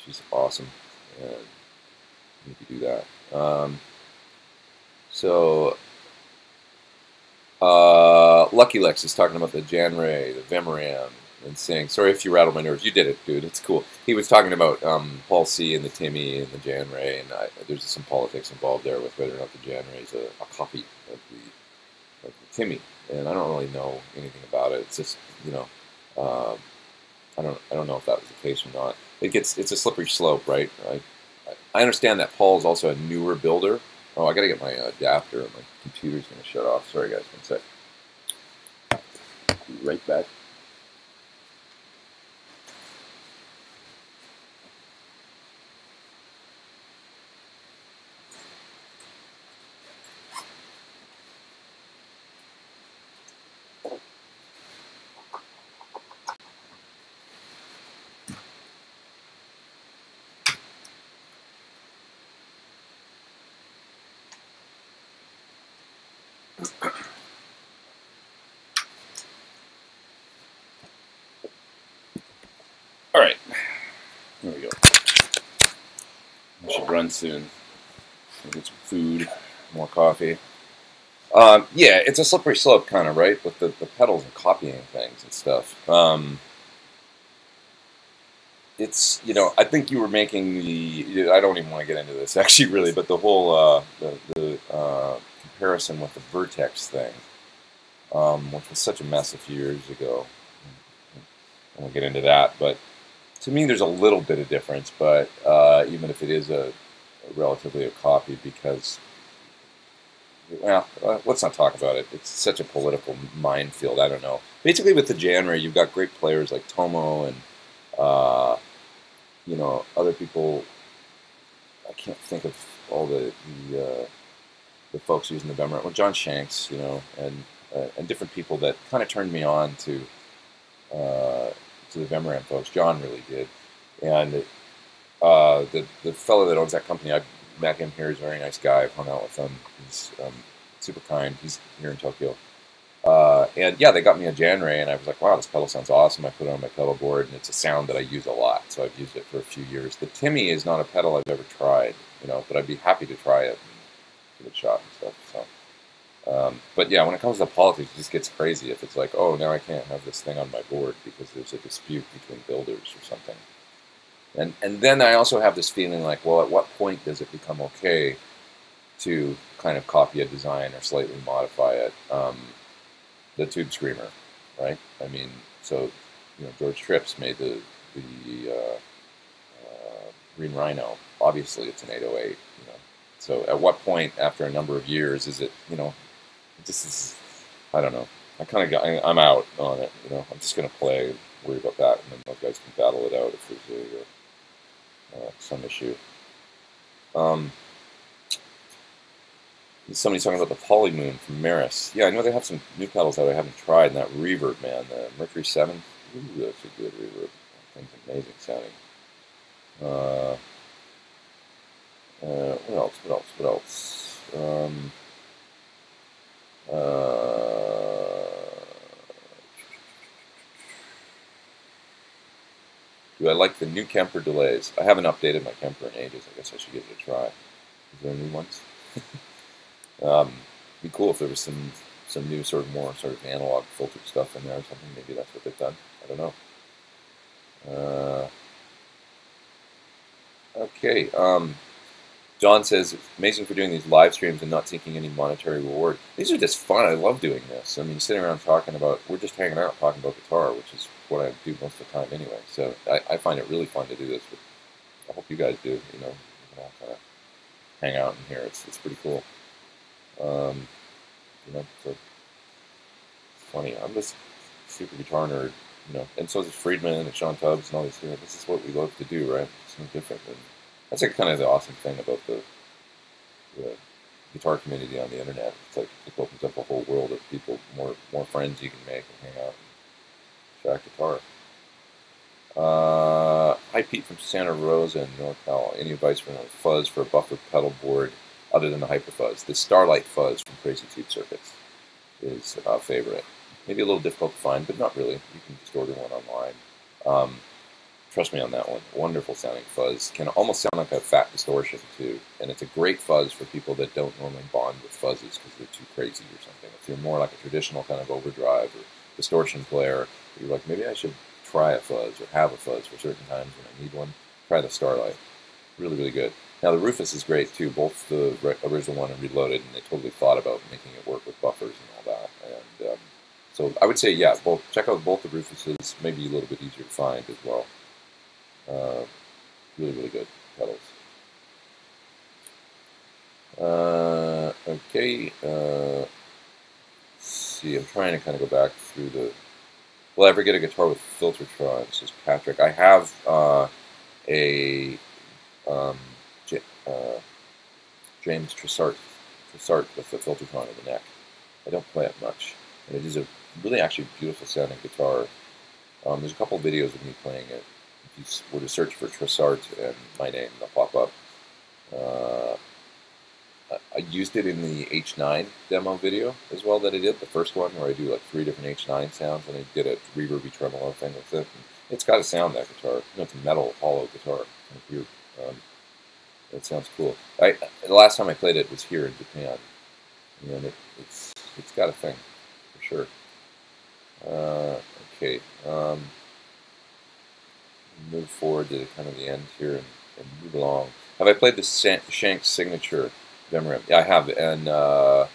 she's awesome, and we need to do that. Lucky Lex is talking about the Janray, the Vemoran, and saying, sorry if you rattled my nerves. You did it, dude. It's cool. He was talking about Paul C. and the Timmy and the Janray, and there's some politics involved there with whether or not the Janray is a copy of the Timmy, and I don't really know anything about it. It's just, I don't know if that was the case or not. It's a slippery slope, right? I understand that Paul is also a newer builder. Oh, I gotta get my adapter. My computer's gonna shut off. Sorry, guys. 1 sec. Be right back. All right, there we go. I should run soon. Get some food, more coffee. Yeah, it's a slippery slope, kind of, right? With the pedals and copying things and stuff. It's, I think you were making I don't even want to get into this, actually, really, but the whole the comparison with the Vertex thing, which was such a mess a few years ago. I won't get into that, but to me, there's a little bit of difference, but even if it is relatively a copy, because, well, let's not talk about it. It's such a political minefield. I don't know. basically with the genre, you've got great players like Tomo and you know, other people. I can't think of all the folks using the Bemmer. Well, John Shanks, you know, and different people that kind of turned me on to the Bemmer folks. John really did, and the fellow that owns that company, I met him here. He's a very nice guy. I've hung out with him. He's super kind. He's here in Tokyo. And yeah, they got me a Janray, and I was like, wow, this pedal sounds awesome. I put it on my pedal board, and it's a sound that I use a lot, so I've used it for a few years. The Timmy is not a pedal I've ever tried, you know, but I'd be happy to try it and give it a shot and stuff. So, but yeah, when it comes to politics, it just gets crazy if it's like, oh, now I can't have this thing on my board because there's a dispute between builders or something. And then I also have this feeling like, well, at what point does it become okay to kind of copy a design or slightly modify it? The Tube Screamer, right? I mean, so, you know, George Tripp's made the Green Rhino. Obviously, it's an 808, you know. So at what point, after a number of years, is it, you know, this is, I don't know. I'm out on it, you know. I'm just going to play, worry about that, and then those guys can battle it out if there's some issue. Somebody's talking about the Polymoon from Maris. Yeah, I know they have some new pedals that I haven't tried, and that reverb, man, the Mercury 7, ooh, that's a good reverb. That thing's amazing sounding. What else? Do I like the new Kemper delays? I haven't updated my Kemper in ages. I guess I should give it a try. Is there new ones? Be cool if there was some new more sort of analog filtered stuff in there or something. Maybe that's what they've done. I don't know. Okay. John says, it's amazing for doing these live streams and not seeking any monetary reward. These are just fun. I love doing this. I mean, sitting around talking about, we're just hanging out talking about guitar, which is what I do most of the time anyway. So I find it really fun to do this. I hope you guys do. You know, we can all kind of hang out in here. It's pretty cool. You know, so it's funny. I'm just super guitar nerd, you know, and so is Friedman and Sean Tubbs and all these. You know, this is what we love to do, right? It's no different than. That's like kind of the awesome thing about the guitar community on the internet. It's like it opens up a whole world of people, more friends you can make and hang out and chat guitar. Hi Pete from Santa Rosa in NorCal. Any advice for a fuzz for a buffer pedal board other than the Hyper Fuzz? The Starlight Fuzz from Crazy Tube Circuits is a favorite. Maybe a little difficult to find, but not really. You can just order one online. Trust me on that one. Wonderful sounding fuzz. Can almost sound like a fat distortion too. And it's a great fuzz for people that don't normally bond with fuzzes because they're too crazy or something. If you're more like a traditional kind of overdrive or distortion player, you're like, maybe I should try a fuzz or have a fuzz for certain times when I need one. Try the Starlight. Really, really good. Now the Rufus is great too, both the original one and Reloaded, and they totally thought about making it work with buffers and all that. And so I would say, yeah, check out both the Rufuses, maybe a little bit easier to find as well. Really, really good pedals. Okay, let's see, I'm trying to kind of go back through the... Will I ever get a guitar with Filtertron? Says Patrick. I have James Tressart with the Filtertron in the neck. I don't play it much, and it is a really actually beautiful sounding guitar. There's a couple of videos of me playing it. If you were to search for Tressart and my name, they'll pop up. I used it in the H9 demo video as well that I did, the first one where I do like 3 different H9 sounds, and I did a reverby tremolo thing with it. And it's got a sound, that guitar. You know, it's a metal hollow guitar. Kind of weird. It sounds cool. The last time I played it was here in Japan, and it's got a thing for sure. Okay. Move forward to kind of the end here and move along. Have I played the Shanks signature demo? Yeah, I have, and I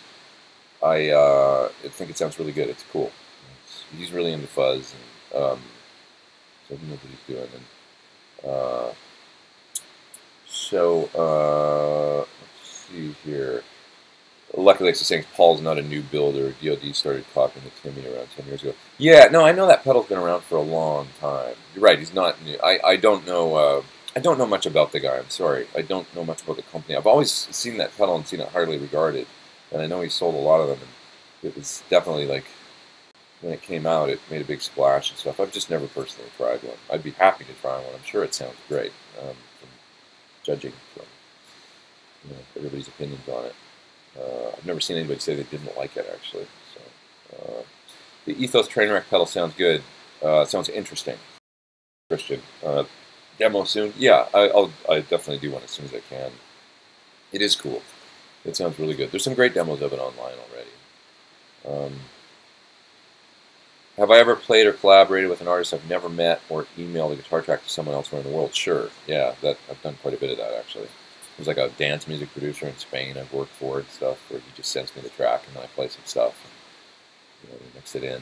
think it sounds really good. It's cool. He's really into fuzz, and so he knows what he's doing. And so let's see here. luckily, it's saying Paul's not a new builder. DoD started copying the Timmy around 10 years ago. Yeah, no, I know that pedal's been around for a long time. You're right, he's not new. I don't know. I don't know much about the guy. I'm sorry. I don't know much about the company. I've always seen that pedal and seen it highly regarded, and I know he sold a lot of them. And it was definitely like when it came out, it made a big splash and stuff. I've just never personally tried one. I'd be happy to try one. I'm sure it sounds great. From judging from everybody's opinions on it. I've never seen anybody say they didn't like it, actually. So, the Ethos Trainwreck pedal sounds good. Sounds interesting. Christian. Demo soon? Yeah, I definitely do one as soon as I can. It is cool. It sounds really good. There's some great demos of it online already. Have I ever played or collaborated with an artist I've never met or emailed a guitar track to someone else around the world? Sure. Yeah, I've done quite a bit of that, actually. There's like a dance music producer in Spain I've worked for and stuff, where he just sends me the track and then I play some stuff and we mix it in.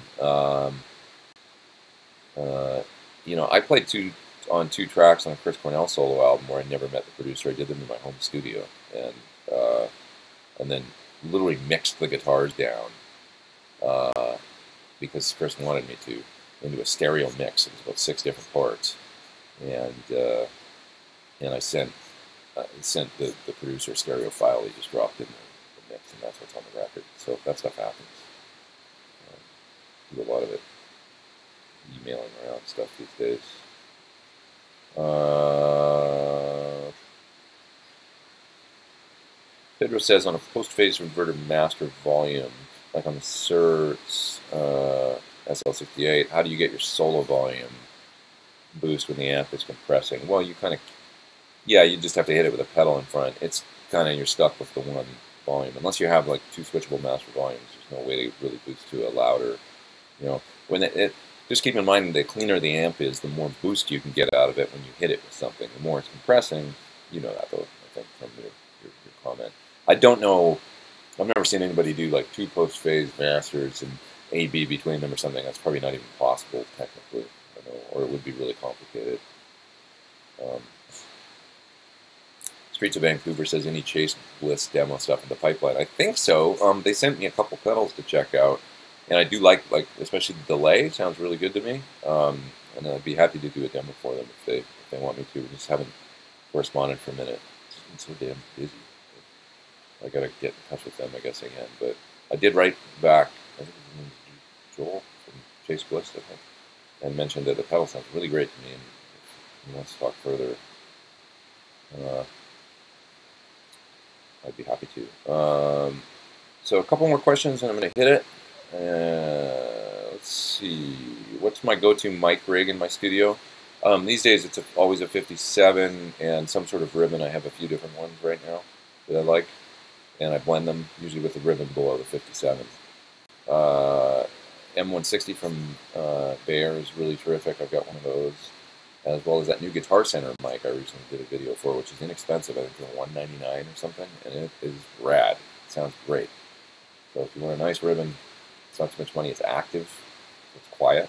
I played on two tracks on a Chris Cornell solo album where I never met the producer. I did them in my home studio and then literally mixed the guitars down because Chris wanted me to, into a stereo mix. It was about 6 different parts, and I sent the producer a stereo file he just dropped in the mix, and that's what's on the record. So that stuff happens. Do a lot of it emailing around stuff these days. Pedro says on a post-phase inverter master volume, like on the Surt's SL68, how do you get your solo volume boost when the amp is compressing? Well, you you just have to hit it with a pedal in front. It's kind of, you're stuck with the one volume. Unless you have like 2 switchable master volumes, there's no way to really boost to a louder, when just keep in mind, the cleaner the amp is, the more boost you can get out of it when you hit it with something. The more it's compressing, you know that, though, I think, from your comment. I don't know, I've never seen anybody do like 2 post-phase masters and A-B between them or something. That's probably not even possible, technically, or it would be really complicated. Streets of Vancouver says, any Chase Bliss demo stuff in the pipeline? I think so. They sent me a couple pedals to check out. And I do like especially the delay sounds really good to me, and I'd be happy to do a demo for them if they want me to. We just haven't corresponded for a minute. It's been so damn busy. I gotta get in touch with them, I guess, again. But I did write back, I think his name is Joel from Chase Bliss, I think, and mentioned that the pedal sounds really great to me, and if he wants to talk further, I'd be happy to. So a couple more questions, and I'm gonna hit it. Let's see, what's my go-to mic rig in my studio? These days it's always a 57 and some sort of ribbon. I have a few different ones right now that I like, and I blend them usually with the ribbon below the 57. M160 from Bayer is really terrific. I've got one of those, as well as that new Guitar Center mic I recently did a video for, which is inexpensive. I think it's $199 or something, and it is rad. It sounds great. So if you want a nice ribbon, it's not too much money. It's active. It's quiet.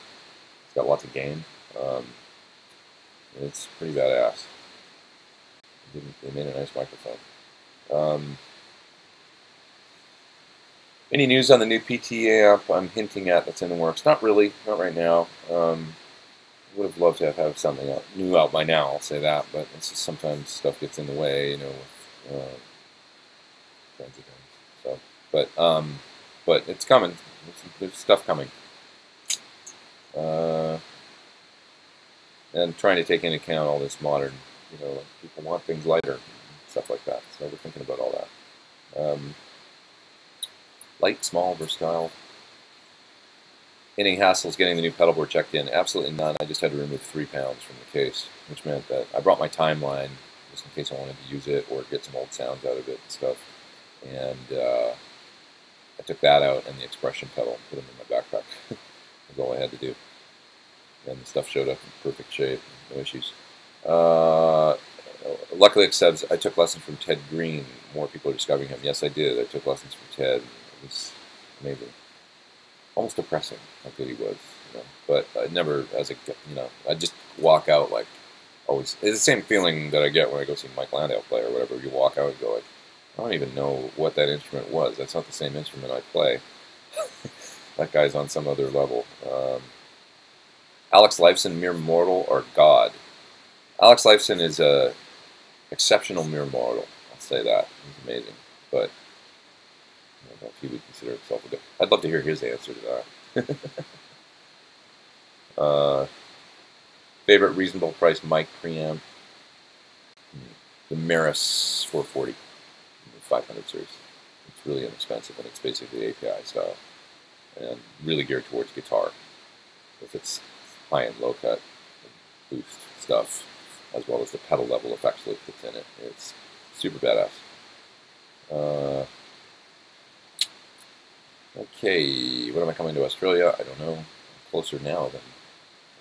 It's got lots of gain. It's pretty badass. They made a nice microphone. Any news on the new PT amp I'm hinting at that's in the works? Not really. Not right now. Would have loved to have something new out by now, I'll say that. But it's just sometimes stuff gets in the way, with kinds of things. So, but it's coming. There's stuff coming. And trying to take into account all this modern, people want things lighter, and stuff like that. So we're thinking about all that. Light, small, versatile. Any hassles getting the new pedalboard checked in? Absolutely none. I just had to remove 3 pounds from the case, which meant that I brought my timeline just in case I wanted to use it or get some old sounds out of it and stuff. And I took that out and the expression pedal and put them in my backpack. That's all I had to do. And the stuff showed up in perfect shape, no issues. Luckily, it says I took lessons from Ted Green. More people are discovering him. Yes, I did. I took lessons from Ted. It was amazing. Almost depressing how good he was. But I never, I just walk out like always. It's the same feeling that I get when I go see Mike Landau play or whatever. You walk out and go like, I don't even know what that instrument was. That's not the same instrument I play. That guy's on some other level. Alex Lifeson, mere mortal or God? Alex Lifeson is a exceptional mere mortal. I'll say that. He's amazing. But I don't know if he would consider himself a good. I'd love to hear his answer to that. Favorite reasonable price mic preamp? The Maris 440, 500 series. It's really inexpensive, and it's basically API style, and really geared towards guitar, with its high-end low-cut boost stuff, as well as the pedal level effects loop that's in it. It's super badass. Okay, when am I coming to Australia? I don't know. I'm closer now than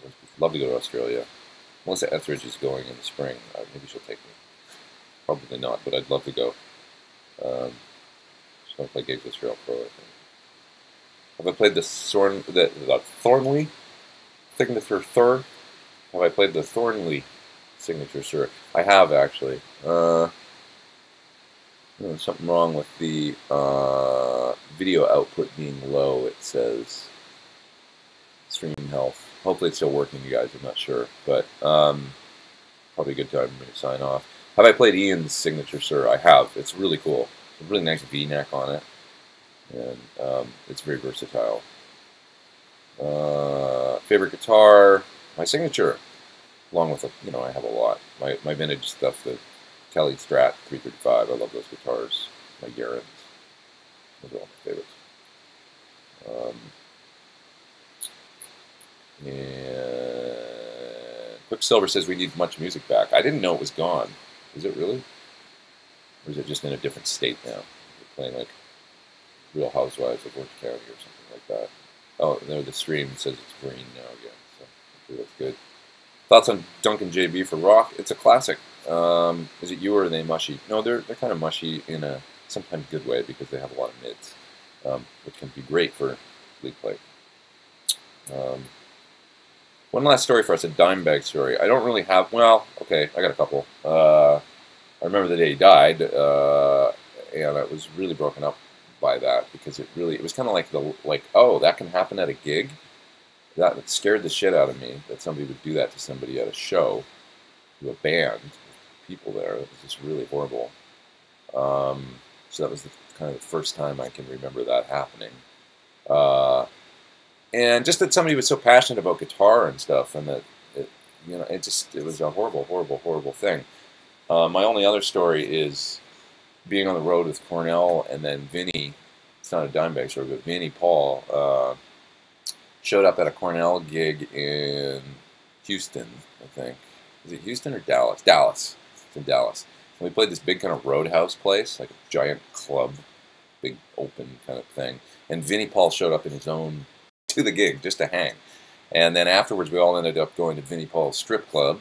I would love to go to Australia. Melissa Etheridge is going in the spring. Maybe she'll take me. Probably not, but I'd love to go. She's going to play gigs with Trail Pro, I think. Have I played the Thornley signature Thur? Have I played the Thornley signature Sir? I have, actually. There's something wrong with the video output being low, it says. Stream health. Hopefully it's still working, you guys. I'm not sure. But probably a good time for me to sign off. Have I played Ian's signature Sir? I have. It's really cool. A really nice V-neck on it. And it's very versatile. Favorite guitar? My signature. Along with, I have a lot. My vintage stuff, the Kelly Strat 335. I love those guitars. My Garins. Those are all my favorites. And Quicksilver says we need Much Music back. I didn't know it was gone. Is it really? Or is it just in a different state now? You're playing like Real Housewives of Orange County or something like that. Oh, there the stream says it's green now again. So hopefully that's good. Thoughts on Duncan JB for rock? It's a classic. Is it you or are they mushy? No, they're kind of mushy in a sometimes good way because they have a lot of mids, which can be great for lead play. One last story for us, a dime bag story. I don't really have, well, okay, I got a couple. I remember the day he died, and I was really broken up by that because it was kind of like oh, that can happen at a gig? That scared the shit out of me, that somebody would do that to somebody at a show, to a band, people there. It was just really horrible. So that was kind of the first time I can remember that happening. And just that somebody was so passionate about guitar and stuff, and that it was a horrible, horrible, horrible thing. My only other story is being on the road with Cornell, and then Vinny. It's not a dime bag story, but Vinny Paul showed up at a Cornell gig in Houston, I think. Is it Houston or Dallas? Dallas. It's in Dallas. And we played this big kind of roadhouse place, like a giant club, big open kind of thing. And Vinny Paul showed up in his own to the gig just to hang. And then afterwards, we all ended up going to Vinny Paul's strip club,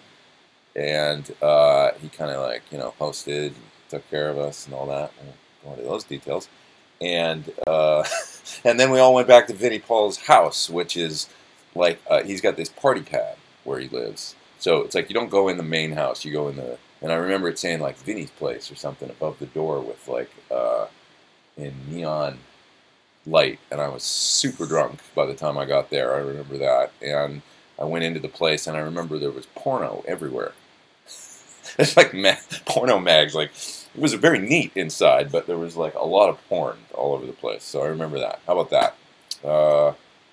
and he kind of hosted, took care of us, and all that. I won't go into those details. And and then we all went back to Vinny Paul's house, which is like he's got this party pad where he lives. So it's like you don't go in the main house, you go in the. And I remember it saying like Vinny's place or something above the door with like in neon light, and I was super drunk by the time I got there. I remember that, and I went into the place, and I remember there was porno everywhere. It's like porno mags. Like it was very neat inside, but there was like a lot of porn all over the place. So I remember that. How about that?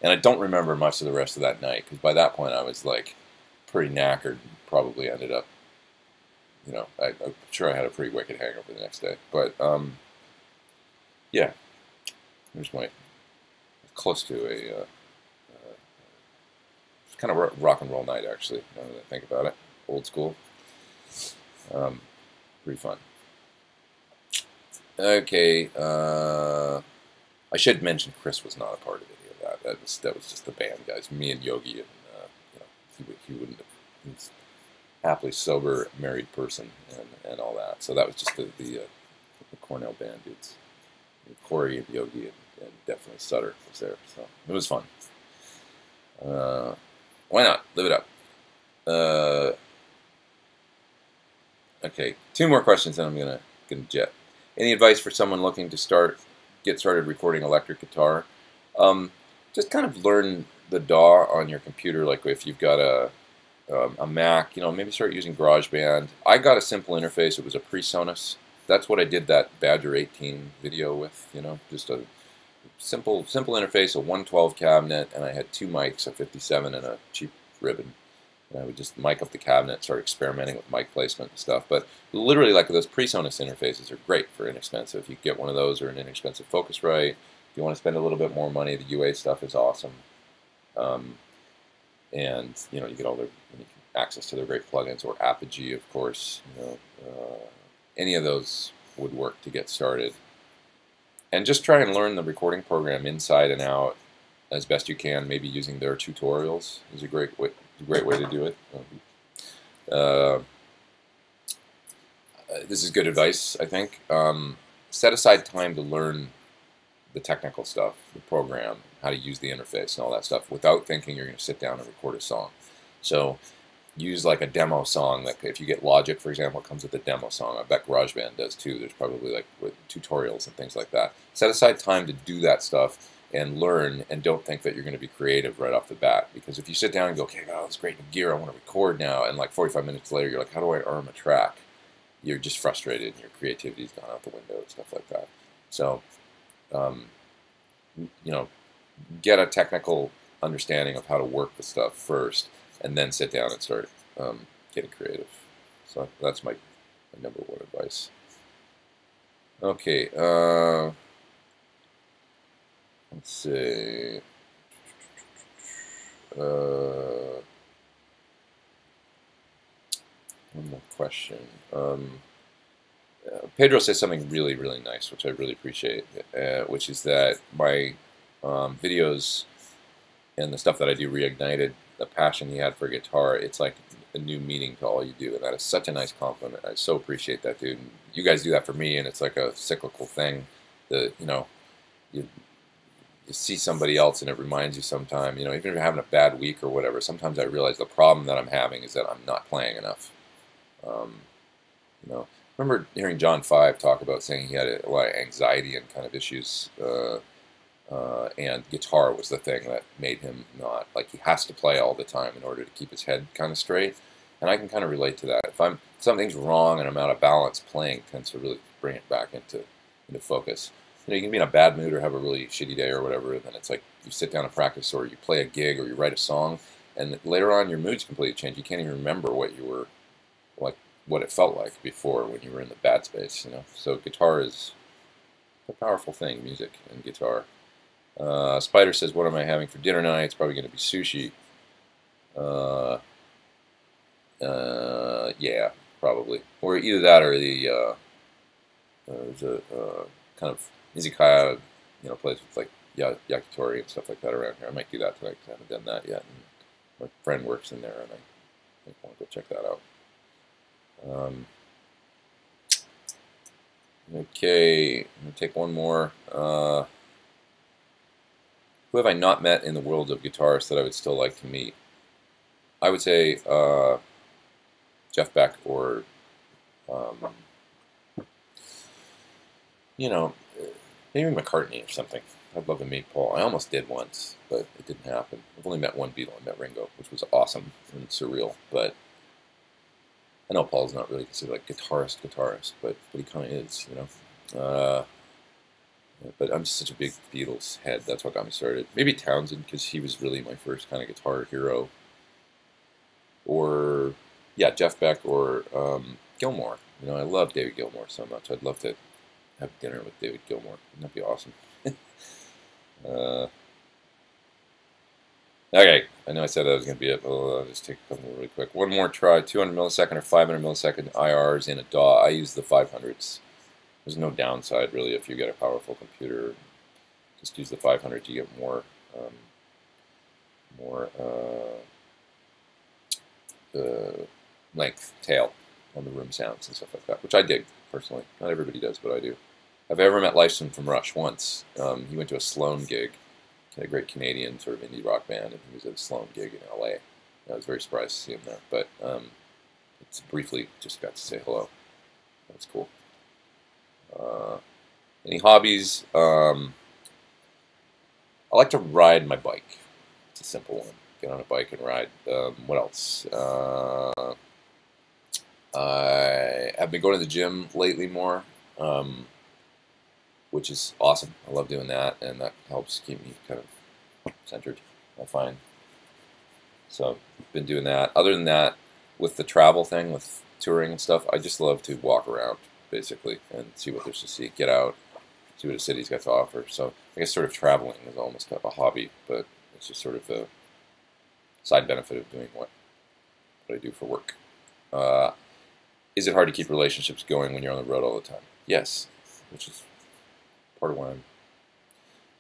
And I don't remember much of the rest of that night because by that point I was like pretty knackered. Probably ended up, I'm sure I had a pretty wicked hangover the next day. But yeah. Here's my close to a it's kind of rock and roll night actually. Now that I think about it, old school, pretty fun. Okay, I should mention Chris was not a part of any of that. That was just the band guys. Me and Yogi, and he wouldn't have. He's a happily sober married person and all that. So that was just the Cornell band dudes. Corey and Yogi and definitely Sutter was there, so it was fun. Why not? Live it up. Okay, 2 more questions, and I'm gonna jet. Any advice for someone looking to get started recording electric guitar? Just kind of learn the DAW on your computer. Like if you've got a Mac, maybe start using GarageBand. I got a simple interface. It was a PreSonus. That's what I did that Badger 18 video with. Just a simple interface, a 112 cabinet, and I had 2 mics, a 57 and a cheap ribbon. And I would just mic up the cabinet, start experimenting with mic placement and stuff. But literally, like those PreSonus interfaces are great for inexpensive. You get one of those or an inexpensive Focusrite. If you want to spend a little bit more money, the UA stuff is awesome. And you get all their access to their great plugins, or Apogee, of course. Any of those would work to get started. And just try and learn the recording program inside and out as best you can. Maybe using their tutorials is a great way to do it. This is good advice, I think. Set aside time to learn the technical stuff, the program, how to use the interface and all that stuff without thinking you're going to sit down and record a song. So use like a demo song. Like if you get Logic, for example, it comes with a demo song. I bet GarageBand does too. There's probably like with tutorials and things like that. Set aside time to do that stuff and learn, and don't think that you're going to be creative right off the bat. Because if you sit down and go, okay, wow, this great new gear, I want to record now, and like 45 minutes later, you're like, how do I arm a track? You're just frustrated, and your creativity's gone out the window and stuff like that. So, get a technical understanding of how to work the stuff first, and then sit down and start getting creative. So that's my number 1 advice. Okay, let's see. One more question. Pedro says something really, really nice, which I really appreciate, which is that my videos and the stuff that I do reignited the passion he had for guitar. It's like a new meaning to all you do, and that is such a nice compliment. I so appreciate that, dude. And you guys do that for me, and it's like a cyclical thing that, you see somebody else and it reminds you sometime, even if you're having a bad week or whatever, sometimes I realize the problem that I'm having is that I'm not playing enough. I remember hearing John 5 talk about saying he had a lot of anxiety and kind of issues, and guitar was the thing that made him not, like, he has to play all the time in order to keep his head kind of straight. And I can kind of relate to that. If something's wrong and I'm out of balance, playing tends to really bring it back into focus. You can be in a bad mood or have a really shitty day or whatever, and then it's like you sit down and practice, or you play a gig, or you write a song, and later on your mood's completely changed. You can't even remember what you were, like, what it felt like before when you were in the bad space, So guitar is a powerful thing, music and guitar. Spider says, what am I having for dinner tonight? It's probably going to be sushi. Yeah, probably. Or either that or there's a kind of izakaya, place with like yakitori and stuff like that around here. I might do that tonight because I haven't done that yet. And my friend works in there, and I want to go check that out. Okay, I'm going to take one more. Who have I not met in the world of guitarists that I would still like to meet? I would say Jeff Beck, or maybe McCartney or something. I'd love to meet Paul. I almost did once, but it didn't happen. I've only met one Beatle. I met Ringo, which was awesome and surreal. But I know Paul's not really considered like guitarist, but he kind of is, But I'm just such a big Beatles head. That's what got me started. Maybe Townsend, because he was really my first kind of guitar hero. Or, yeah, Jeff Beck, or Gilmour. I love David Gilmour so much. I'd love to have dinner with David Gilmour. Wouldn't that be awesome? Okay, I know I said that was going to be it, but I'll just take a couple really quick. One more try. 200 millisecond or 500 millisecond IRs in a DAW. I use the 500s. There's no downside, really, if you get a powerful computer. Just use the 500 to get more length, tail on the room sounds and stuff like that, which I dig, personally. Not everybody does, but I do. I've ever met Lifeson from Rush once. He went to a Sloan gig. He had a great Canadian sort of indie rock band, and he was at a Sloan gig in L.A. I was very surprised to see him there, but it's briefly just got to say hello. That was cool. Any hobbies? I like to ride my bike. It's a simple one. Get on a bike and ride. What else? I have been going to the gym lately more, which is awesome. I love doing that, and that helps keep me kind of centered, I find. So I've been doing that. Other than that, with the travel thing, with touring and stuff, I just love to walk around, basically, and see what there's to see. Get out, see what a city's got to offer. So I guess sort of traveling is almost kind of a hobby, but it's just sort of a side benefit of doing what I do for work. Is it hard to keep relationships going when you're on the road all the time? Yes, which is part of why I've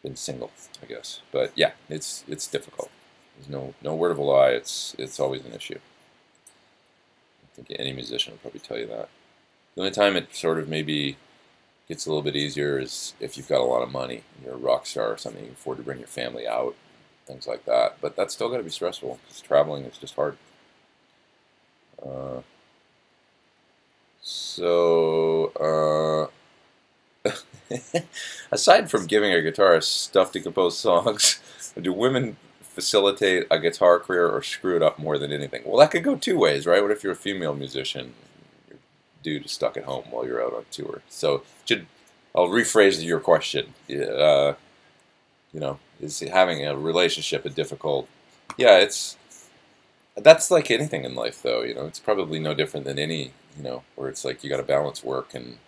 been single, I guess. But yeah, it's difficult. There's no word of a lie. It's always an issue. I think any musician will probably tell you that. The only time it sort of maybe gets a little bit easier is if you've got a lot of money, and you're a rock star or something, you can afford to bring your family out, things like that. But that's still got to be stressful because traveling is just hard. Aside from giving a guitarist stuff to compose songs, do women facilitate a guitar career or screw it up more than anything? Well, that could go two ways, right? What if you're a female musician? Your dude is stuck at home while you're out on tour. So, I'll rephrase your question. You know, is having a relationship a difficult? Yeah, that's like anything in life, though. You know, it's probably no different than any, you know, where it's like you got to balance work and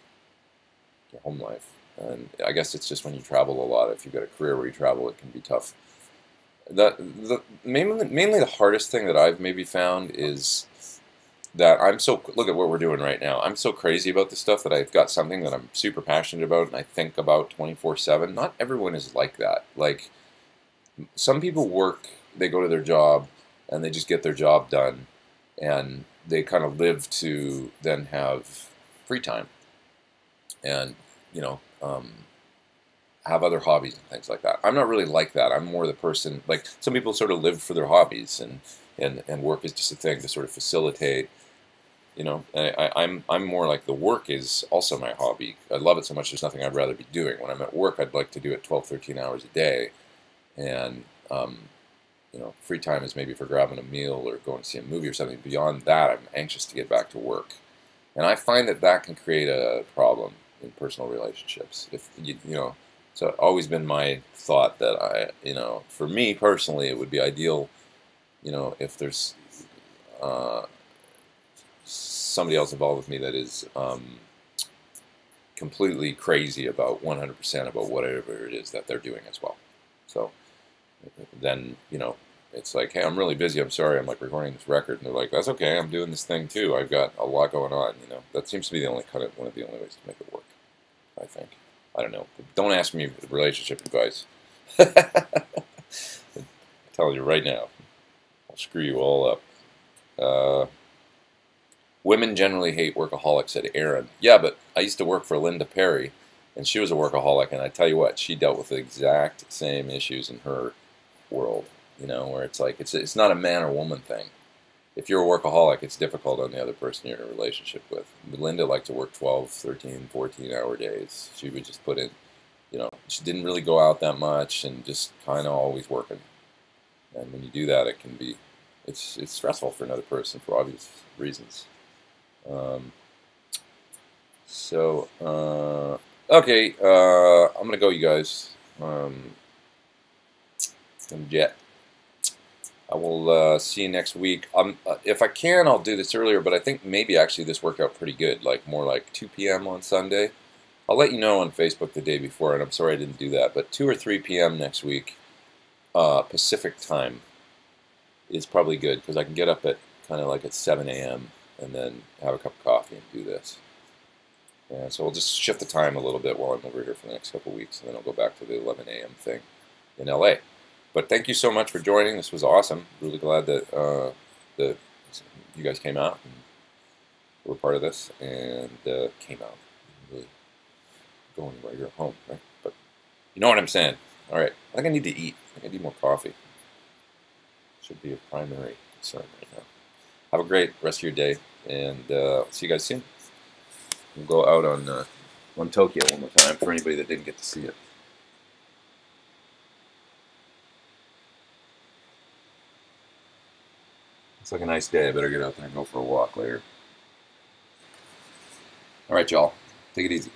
your home life. And I guess it's just when you travel a lot. If you've got a career where you travel, it can be tough. Mainly the hardest thing that I've maybe found is that look at what we're doing right now. I'm so crazy about this stuff that I've got something that I'm super passionate about and I think about 24/7. Not everyone is like that. Like, some people work, they go to their job, and they just get their job done, and they kind of live to then have free time, and, you know, have other hobbies and things like that. I'm not really like that. I'm more the person, like, some people sort of live for their hobbies, and work is just a thing to sort of facilitate, you know. I'm more like the work is also my hobby. I love it so much there's nothing I'd rather be doing. When I'm at work, I'd like to do it 12, 13 hours a day, and you know, free time is maybe for grabbing a meal or going to see a movie or something. Beyond that, I'm anxious to get back to work, and I find that can create a problem in personal relationships. If you know, so it's always been my thought that you know, for me personally, it would be ideal, you know, if there's somebody else involved with me that is completely crazy about 100% about whatever it is that they're doing as well. So then, you know, it's like, hey, I'm really busy. I'm sorry. I'm like recording this record, and they're like, that's okay. I'm doing this thing too. I've got a lot going on. You know, that seems to be one of the only ways to make it work, I think. I don't know. But don't ask me relationship advice. I'm telling you right now, I'll screw you all up. Women generally hate workaholics, said Aaron. Yeah, but I used to work for Linda Perry, and she was a workaholic, and I tell you what, she dealt with the exact same issues in her world, you know, where it's like, it's not a man or woman thing. If you're a workaholic, it's difficult on the other person you're in a relationship with. Linda liked to work 12, 13, 14-hour days. She would just put in, you know, she didn't really go out that much and just kind of always working. And when you do that, it can be, it's stressful for another person for obvious reasons. Okay, I'm going to go, you guys. Jet. I will see you next week. If I can, I'll do this earlier, but I think maybe actually this worked out pretty good, like more like 2 p.m. on Sunday. I'll let you know on Facebook the day before, and I'm sorry I didn't do that, but 2 or 3 p.m. next week, Pacific time is probably good, because I can get up at kind of like at 7 a.m. and then have a cup of coffee and do this. Yeah, so we'll just shift the time a little bit while I'm over here for the next couple of weeks, and then I'll go back to the 11 a.m. thing in LA. But thank you so much for joining. This was awesome. Really glad that you guys came out and were part of this, and came out. Really go anywhere. You're at home, right? But you know what I'm saying. All right. I think I need to eat. I think I need more coffee. Should be a primary concern right now. Have a great rest of your day, and see you guys soon. We'll go out on on Tokyo one more time for anybody that didn't get to see it. It's like a nice day. I better get out there and go for a walk later. All right, y'all. Take it easy.